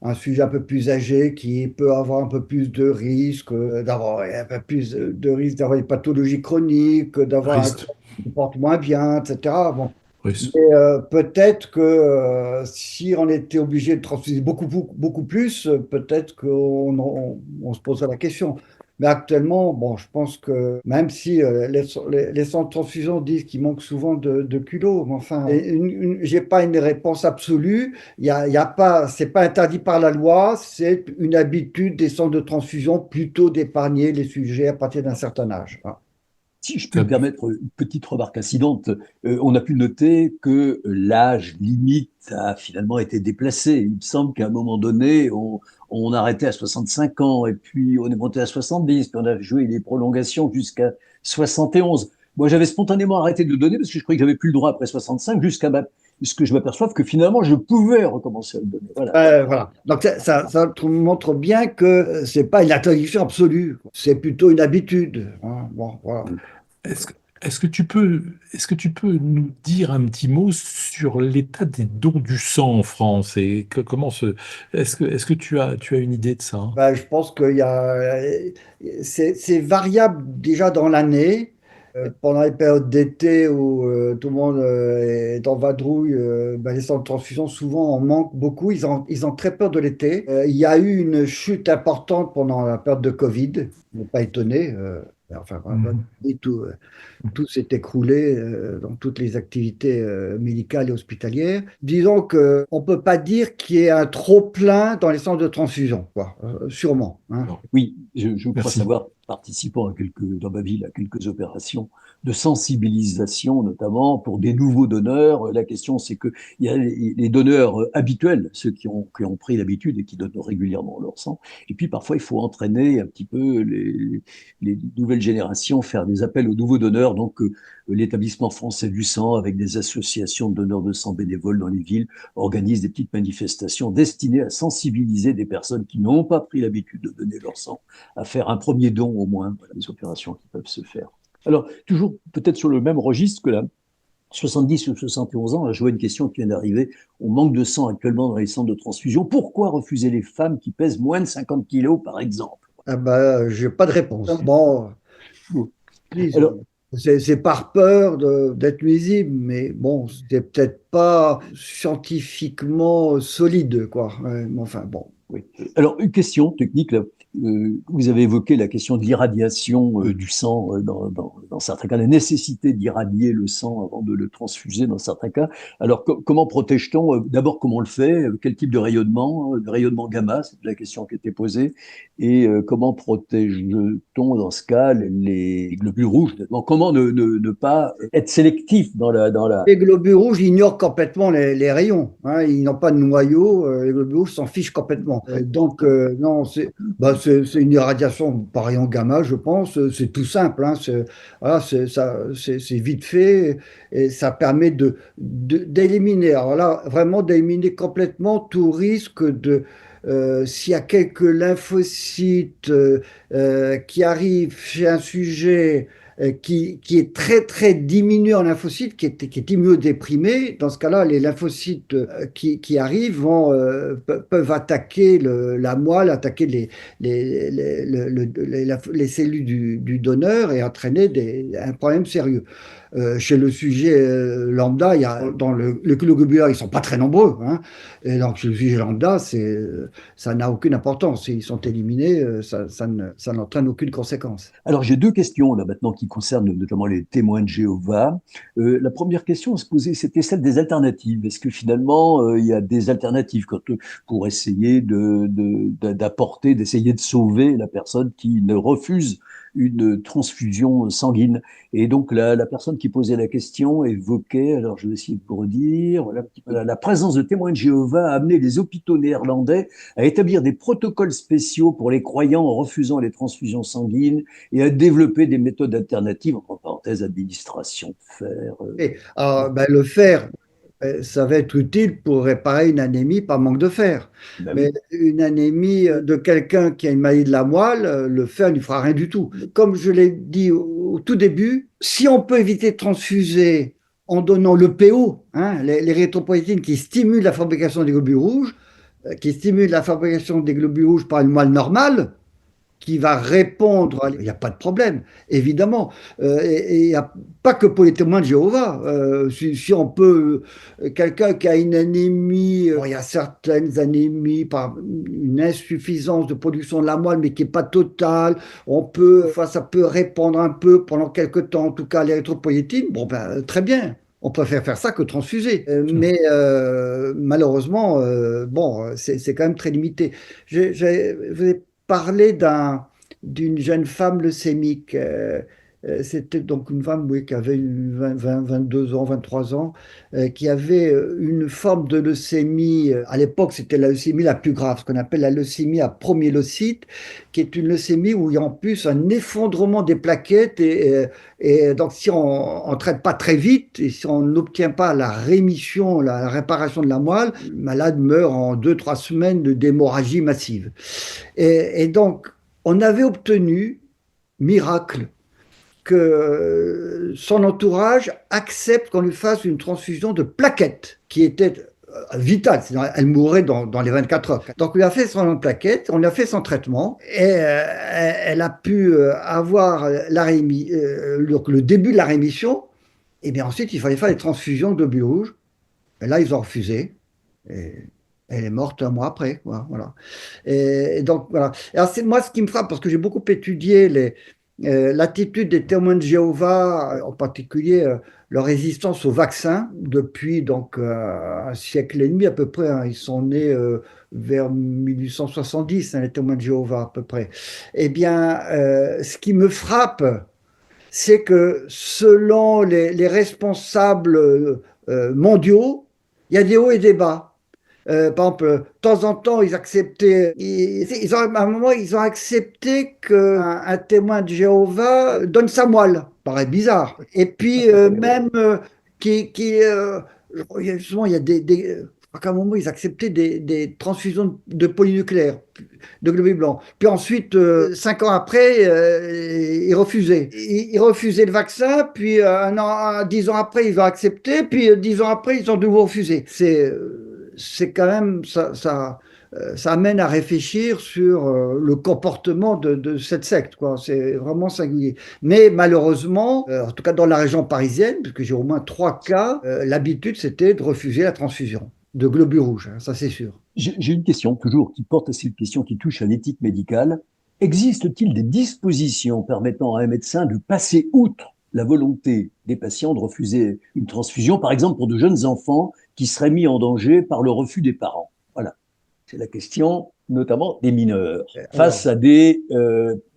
un sujet un peu plus âgé qui peut avoir un peu plus de risques, d'avoir un peu plus de risques d'avoir des pathologies chroniques, d'avoir un Risque, cœur qui se porte moins bien, etc. Bon. risque. Mais peut-être que si on était obligé de transfuser beaucoup plus, peut-être qu'on se poserait la question. Mais actuellement, bon, je pense que même si les centres de transfusion disent qu'il manque souvent de culots, mais enfin, j'ai pas une réponse absolue. Il y a pas, c'est pas interdit par la loi, c'est une habitude des centres de transfusion plutôt d'épargner les sujets à partir d'un certain âge. Voilà. Si je puis me permettre une petite remarque incidente, on a pu noter que l'âge limite a finalement été déplacé. Il me semble qu'à un moment donné, on arrêtait à 65 ans, et puis on est monté à 70, puis on a joué les prolongations jusqu'à 71. Moi, j'avais spontanément arrêté de donner parce que je croyais que j'avais plus le droit après 65, jusqu'à ce que je m'aperçoive que finalement, je pouvais recommencer à le donner. Voilà. Voilà. Donc ça montre bien que c'est pas une interdiction absolue, c'est plutôt une habitude. Hein. Bon, voilà. Est-ce que, est-ce que tu peux nous dire un petit mot sur l'état des dons du sang en France et est-ce que tu as une idée de ça? Ben, je pense qu'il y a, c'est variable déjà dans l'année. Pendant les périodes d'été où tout le monde est en vadrouille, ben, les centres de transfusion souvent en manquent beaucoup. Ils ont très peur de l'été. Il y a eu une chute importante pendant la période de Covid. On n'est pas étonné. Enfin, voilà, Mhm. et tout s'est écroulé dans toutes les activités médicales et hospitalières. Disons qu'on ne peut pas dire qu'il y ait un trop-plein dans les centres de transfusion, quoi. Sûrement. Hein. Non, Oui, je crois merci. savoir, participant dans ma ville à quelques opérations de sensibilisation, notamment pour des nouveaux donneurs. La question, c'est que il y a les donneurs habituels, ceux qui ont pris l'habitude et qui donnent régulièrement leur sang. Et puis parfois, il faut entraîner un petit peu les nouvelles générations, faire des appels aux nouveaux donneurs. Donc, l'établissement français du sang, avec des associations de donneurs de sang bénévoles dans les villes, organise des petites manifestations destinées à sensibiliser des personnes qui n'ont pas pris l'habitude de donner leur sang, à faire un premier don au moins, voilà, des opérations qui peuvent se faire. Alors, toujours peut-être sur le même registre que là, 70 ou 71 ans, là, je vois une question qui vient d'arriver. On manque de sang actuellement dans les centres de transfusion. Pourquoi refuser les femmes qui pèsent moins de 50 kilos, par exemple? Ah ben, j'ai pas de réponse. Bon, Alors, c'est par peur d'être nuisible, mais bon, c'est peut-être pas scientifiquement solide, quoi. Ouais, mais enfin, bon. oui. Alors, une question technique, là. Vous avez évoqué la question de l'irradiation du sang dans certains cas, la nécessité d'irradier le sang avant de le transfuser dans certains cas. Alors, comment protège-t-on? D'abord, comment on le fait? Quel type de rayonnement? Le rayonnement gamma, c'est la question qui a été posée. Et comment protège-t-on dans ce cas les globules rouges? Donc, comment ne pas être sélectif dans la... Les globules rouges ignorent complètement les rayons. Hein, ils n'ont pas de noyau. Les globules rouges s'en fichent complètement. Donc, non, c'est une irradiation par rayon gamma, je pense. C'est tout simple. Hein, voilà, c'est vite fait et ça permet d'éliminer. Alors là, vraiment d'éliminer complètement tout risque de. S'il y a quelques lymphocytes qui arrivent chez un sujet qui est très diminué en lymphocytes, qui est immunodéprimé. Dans ce cas-là, les lymphocytes qui arrivent peuvent attaquer la moelle, attaquer les cellules du donneur et entraîner un problème sérieux. Chez le sujet lambda, dans le globulaire, ils ne sont pas très nombreux. Hein, et donc, chez le sujet lambda, ça n'a aucune importance. Ils sont éliminés, ça n'entraîne aucune conséquence. Alors, j'ai deux questions là maintenant qui concernent notamment les témoins de Jéhovah. La première question à se poser, c'était celle des alternatives. Est-ce que finalement, il y a des alternatives pour essayer d'apporter, d'essayer de sauver la personne qui ne refuse une transfusion sanguine? Et donc, la personne qui posait la question évoquait, alors je vais essayer de vous redire, voilà, la présence de témoins de Jéhovah a amené les hôpitaux néerlandais à établir des protocoles spéciaux pour les croyants en refusant les transfusions sanguines et à développer des méthodes alternatives, entre parenthèses, administration, fer. Ben, le fer, ça va être utile pour réparer une anémie par manque de fer. Ben Mais oui. une anémie de quelqu'un qui a une maladie de la moelle, le fer ne lui fera rien du tout. Comme je l'ai dit au tout début, si on peut éviter de transfuser en donnant le PO, hein, l'érythropoïétine qui stimule la fabrication des globules rouges, qui stimule la fabrication des globules rouges par une moelle normale, qui va répondre, il n'y a pas de problème, évidemment. Et il n'y a pas que pour les témoins de Jéhovah. Si on peut, quelqu'un qui a une anémie, il y a certaines anémies par une insuffisance de production de la moelle, mais qui n'est pas totale. Enfin, ça peut répondre un peu pendant quelques temps, en tout cas l'érythropoïétine. Bon, ben, très bien. On préfère faire ça que transfuser. Mais malheureusement, bon, c'est quand même très limité. Vous avez parlé d'une jeune femme leucémique. C'était donc une femme, oui, qui avait 22 ans, 23 ans, qui avait une forme de leucémie. À l'époque, c'était la leucémie la plus grave, ce qu'on appelle la leucémie à promyélocyte, qui est une leucémie où il y a en plus un effondrement des plaquettes. Et donc, si on ne traite pas très vite et si on n'obtient pas la rémission, la réparation de la moelle, le malade meurt en 2, 3 semaines d'hémorragie massive. Et donc, on avait obtenu, miracle, que son entourage accepte qu'on lui fasse une transfusion de plaquettes, qui était vitale, sinon elle mourrait dans les 24 heures. Donc on lui a fait son plaquette, on lui a fait son traitement, et elle a pu avoir le début de la rémission, et bien ensuite il fallait faire les transfusions de globules rouges, et là ils ont refusé, et elle est morte un mois après, voilà. Et donc, voilà. Alors, c'est moi ce qui me frappe, parce que j'ai beaucoup étudié l'attitude des témoins de Jéhovah, en particulier leur résistance au vaccin, depuis donc un siècle et demi à peu près, hein. Ils sont nés vers 1870, hein, les témoins de Jéhovah à peu près. Eh bien, ce qui me frappe, c'est que selon les responsables mondiaux, il y a des hauts et des bas. Par exemple, de temps en temps, ils acceptaient, à un moment, ils ont accepté qu'un témoin de Jéhovah donne sa moelle. Ça paraît bizarre. Et puis, même, justement, il y a je crois qu'à un moment, ils acceptaient des transfusions de polynucléaires, de globules blancs. Puis ensuite, 5 ans après, ils refusaient. Ils refusaient le vaccin, puis 10 ans après, ils ont accepté, puis 10 ans après, ils ont de nouveau refusé. C'est quand même, ça amène à réfléchir sur le comportement de cette secte, quoi. C'est vraiment singulier. Mais malheureusement, en tout cas dans la région parisienne, puisque j'ai au moins 3 cas, l'habitude c'était de refuser la transfusion de globules rouges, hein, ça c'est sûr. J'ai une question, toujours, qui porte à cette question qui touche à l'éthique médicale. Existe-t-il des dispositions permettant à un médecin de passer outre la volonté des patients de refuser une transfusion, par exemple pour de jeunes enfants qui seraient mis en danger par le refus des parents? Voilà, c'est la question notamment des mineurs, face à des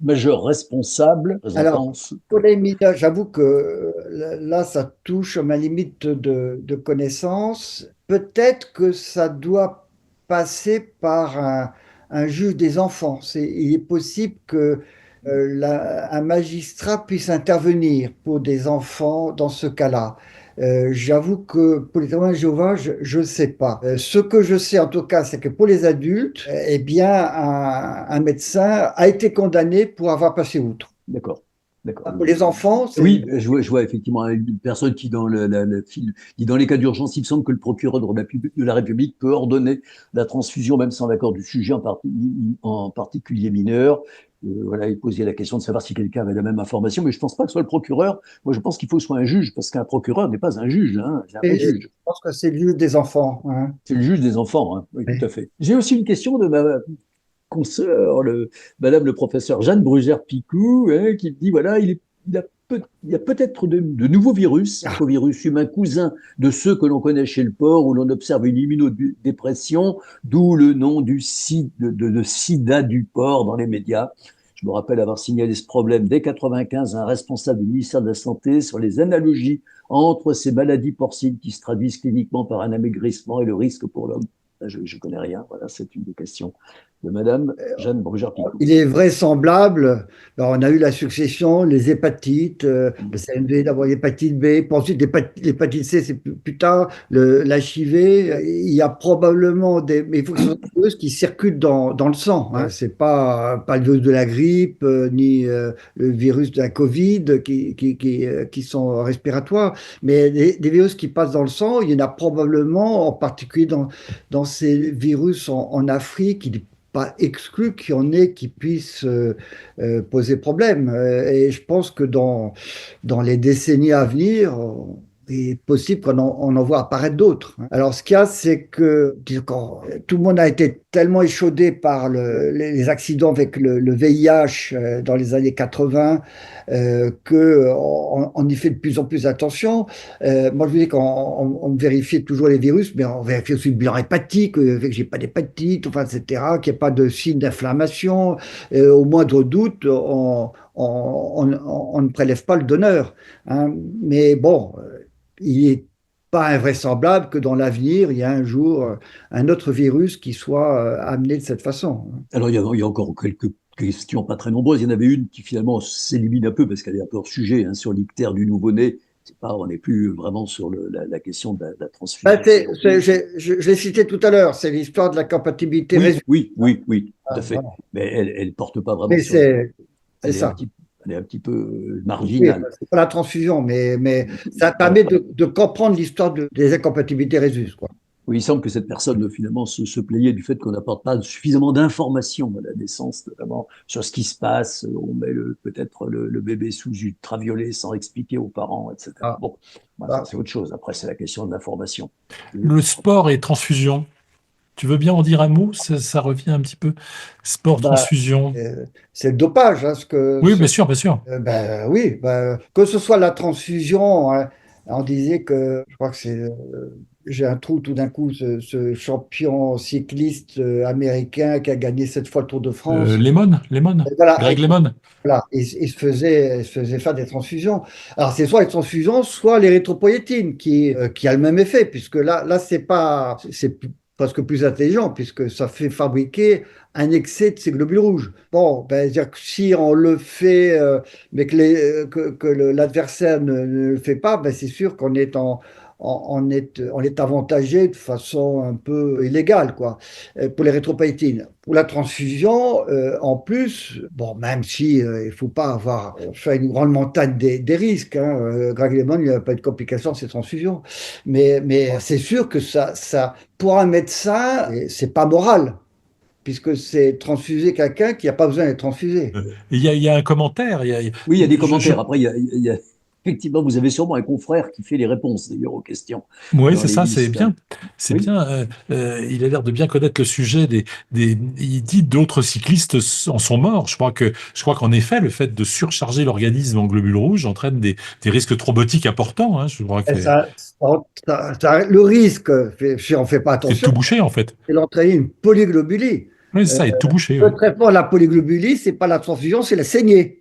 majeurs responsables. Alors, pour les mineurs, j'avoue que là, ça touche à ma limite de connaissance. Peut-être que ça doit passer par un juge des enfants. Il est possible que un magistrat puisse intervenir pour des enfants dans ce cas-là. J'avoue que pour les témoins de Jéhovah, je ne sais pas. Ce que je sais en tout cas, c'est que pour les adultes, eh bien, un médecin a été condamné pour avoir passé outre. D'accord. D'accord. Pour les enfants, oui, je vois effectivement une personne qui, dans dit dans les cas d'urgence, il me semble que le procureur de la République peut ordonner la transfusion, même sans l'accord du sujet, en particulier mineur. Voilà, il posait la question de savoir si quelqu'un avait la même information, mais je ne pense pas que ce soit le procureur. Moi, je pense qu'il faut que ce soit un juge, parce qu'un procureur n'est pas un juge, hein, c'est un vrai juge. Je pense que c'est le juge des enfants, hein. C'est le juge des enfants, hein. Oui, tout à fait. J'ai aussi une question de ma consoeur, Madame le professeur Jeanne Brugère-Picou, hein, qui dit voilà, il y a peut-être de nouveaux virus, virus humain cousin de ceux que l'on connaît chez le porc, où l'on observe une immunodépression, d'où le nom de sida du porc dans les médias. Je me rappelle avoir signalé ce problème dès 1995 à un responsable du ministère de la Santé sur les analogies entre ces maladies porcines qui se traduisent cliniquement par un amaigrissement et le risque pour l'homme. Je ne connais rien, voilà, c'est une des questions de Madame Jeanne Brugère-Picot. Il est vraisemblable, alors on a eu la succession, les hépatites, le CMV, d'abord l'hépatite B, puis ensuite l'hépatite C, c'est plus tard, l'HIV. Il y a probablement mais il faut que ce soit des virus qui circulent dans le sang. Hein. C'est pas le virus de la grippe, ni le virus de la Covid qui sont respiratoires, mais des virus qui passent dans le sang, il y en a probablement, en particulier dans ces virus en Afrique, il n'est pas exclu qu'il y en ait qui puissent poser problème. Et je pense que dans les décennies à venir, il est possible on en voit apparaître d'autres. Alors, ce qu'il y a, c'est que quand tout le monde a été tellement échaudé par les accidents avec le VIH dans les années 80 qu'on y fait de plus en plus attention. Moi, je vous dis qu'on vérifiait toujours les virus, mais on vérifie aussi le bilan hépatique, que j'ai pas d'hépatite, enfin, etc., qu'il n'y ait pas de signe d'inflammation. Au moindre doute, on ne prélève pas le donneur. Hein. Mais bon, il n'est pas invraisemblable que dans l'avenir, il y a un jour un autre virus qui soit amené de cette façon. Alors, il y a encore quelques questions pas très nombreuses. Il y en avait une qui finalement s'élimine un peu parce qu'elle est un peu hors sujet, hein, sur l'ictère du nouveau-né. On n'est plus vraiment sur la question de la transfusion. Je l'ai cité tout à l'heure, c'est l'histoire de la compatibilité résultat. Oui, tout à fait. Voilà. Mais elle ne porte pas vraiment sur... C'est ça. Elle est un petit peu marginale. Oui, c'est pas la transfusion, mais ça permet de comprendre l'histoire des incompatibilités résus, quoi. Oui, il semble que cette personne, finalement, se plaignait du fait qu'on n'apporte pas suffisamment d'informations à la naissance, notamment sur ce qui se passe. On met peut-être le bébé sous ultraviolet sans expliquer aux parents, etc. Bon, ça, c'est autre chose. Après, c'est la question de l'information. Le sport et transfusion. Tu veux bien en dire un mot? Ça revient un petit peu. Sport, transfusion. C'est le dopage. Hein, oui, bien sûr, bien sûr. Oui, que ce soit la transfusion, hein, on disait que, je crois que c'est, j'ai un trou tout d'un coup, ce champion cycliste américain qui a gagné 7 fois le Tour de France. Lemon, voilà, Greg Lemon. Voilà, il se faisait faire des transfusions. Alors, c'est soit les transfusions, soit l'érythropoïétine qui a le même effet, puisque là c'est presque plus intelligent, puisque ça fait fabriquer un excès de ces globules rouges. Bon, dire que si on le fait, mais que l'adversaire ne le fait pas, c'est sûr qu'on est on est avantagé de façon un peu illégale, quoi, pour l'érythropoïétine. Pour la transfusion, en plus, bon, même si il ne faut pas avoir fait une grande montagne des risques, hein, Greg Lemon, il n'y a pas de complications de ces transfusions, mais c'est sûr que ça, pour un médecin, c'est pas moral, puisque c'est transfuser quelqu'un qui n'a pas besoin d'être transfusé. Il y a un commentaire. Oui, il y a des commentaires. Après, il y a effectivement, vous avez sûrement un confrère qui fait les réponses, d'ailleurs, aux questions. Oui, c'est ça, c'est bien. C'est bien. Il a l'air de bien connaître le sujet il dit d'autres cyclistes en sont morts. Je crois qu'en effet, le fait de surcharger l'organisme en globules rouges entraîne des risques thrombotiques importants. Hein. Je crois que le risque, si on ne fait pas attention, c'est tout bouché, en fait. C'est d'entraîner une polyglobulie. Oui, c'est ça, est tout bouché. Le traitement de la polyglobulie, c'est pas la transfusion, c'est la saignée.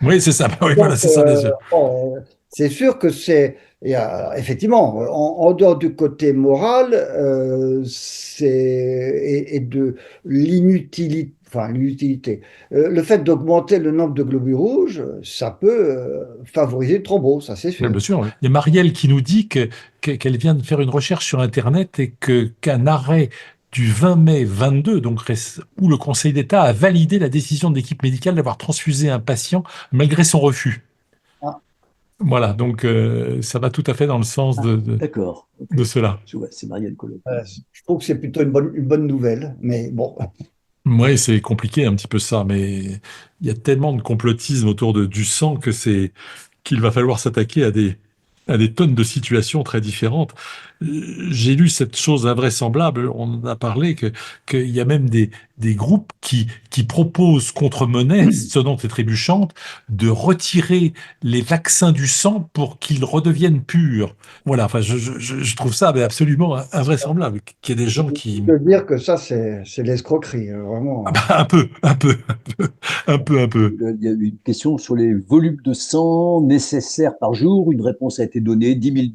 Oui, c'est ça. Oui, voilà, c'est ça, bien sûr. C'est sûr que effectivement, en dehors du côté moral, et de l'inutilité, le fait d'augmenter le nombre de globules rouges, ça peut favoriser le thrombose, ça c'est sûr. Bien sûr. Il y a Marielle qui nous dit qu'elle vient de faire une recherche sur Internet et qu'un arrêt du 20 mai 22, donc où le Conseil d'État a validé la décision de l'équipe médicale d'avoir transfusé un patient malgré son refus. Ah. Voilà, donc ça va tout à fait dans le sens d'accord, de cela. C'est Marielle Collot. Je trouve que c'est plutôt une bonne nouvelle, mais bon. Oui, c'est compliqué un petit peu ça, mais il y a tellement de complotisme autour du sang qu'il va falloir s'attaquer à des tonnes de situations très différentes. J'ai lu cette chose invraisemblable, on en a parlé, qu'il y a même des groupes qui proposent contre monnaie sonnante et trébuchante de retirer les vaccins du sang pour qu'ils redeviennent purs. Voilà, enfin, je trouve ça absolument invraisemblable, qu'il y ait des gens qui... Je veux dire que ça, c'est l'escroquerie, vraiment. Un peu. Il y a eu une question sur les volumes de sang nécessaires par jour. Une réponse a été donnée, 10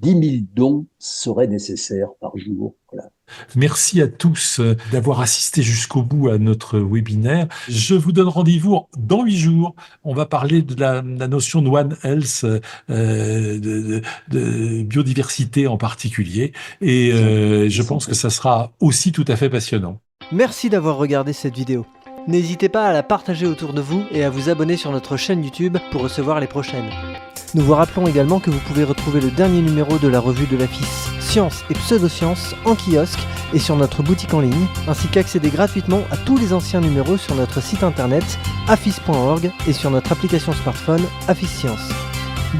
000 dons serait nécessaire par jour. Voilà. Merci à tous d'avoir assisté jusqu'au bout à notre webinaire. Je vous donne rendez-vous dans 8 jours. On va parler de la notion de One Health, de biodiversité en particulier. Et je pense que ça sera aussi tout à fait passionnant. Merci d'avoir regardé cette vidéo. N'hésitez pas à la partager autour de vous et à vous abonner sur notre chaîne YouTube pour recevoir les prochaines. Nous vous rappelons également que vous pouvez retrouver le dernier numéro de la revue de l'AFIS Sciences et Pseudosciences en kiosque et sur notre boutique en ligne, ainsi qu'accéder gratuitement à tous les anciens numéros sur notre site internet afis.org et sur notre application smartphone AFIS Sciences.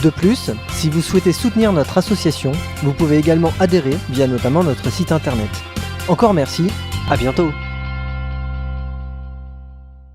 De plus, si vous souhaitez soutenir notre association, vous pouvez également adhérer via notamment notre site internet. Encore merci, à bientôt.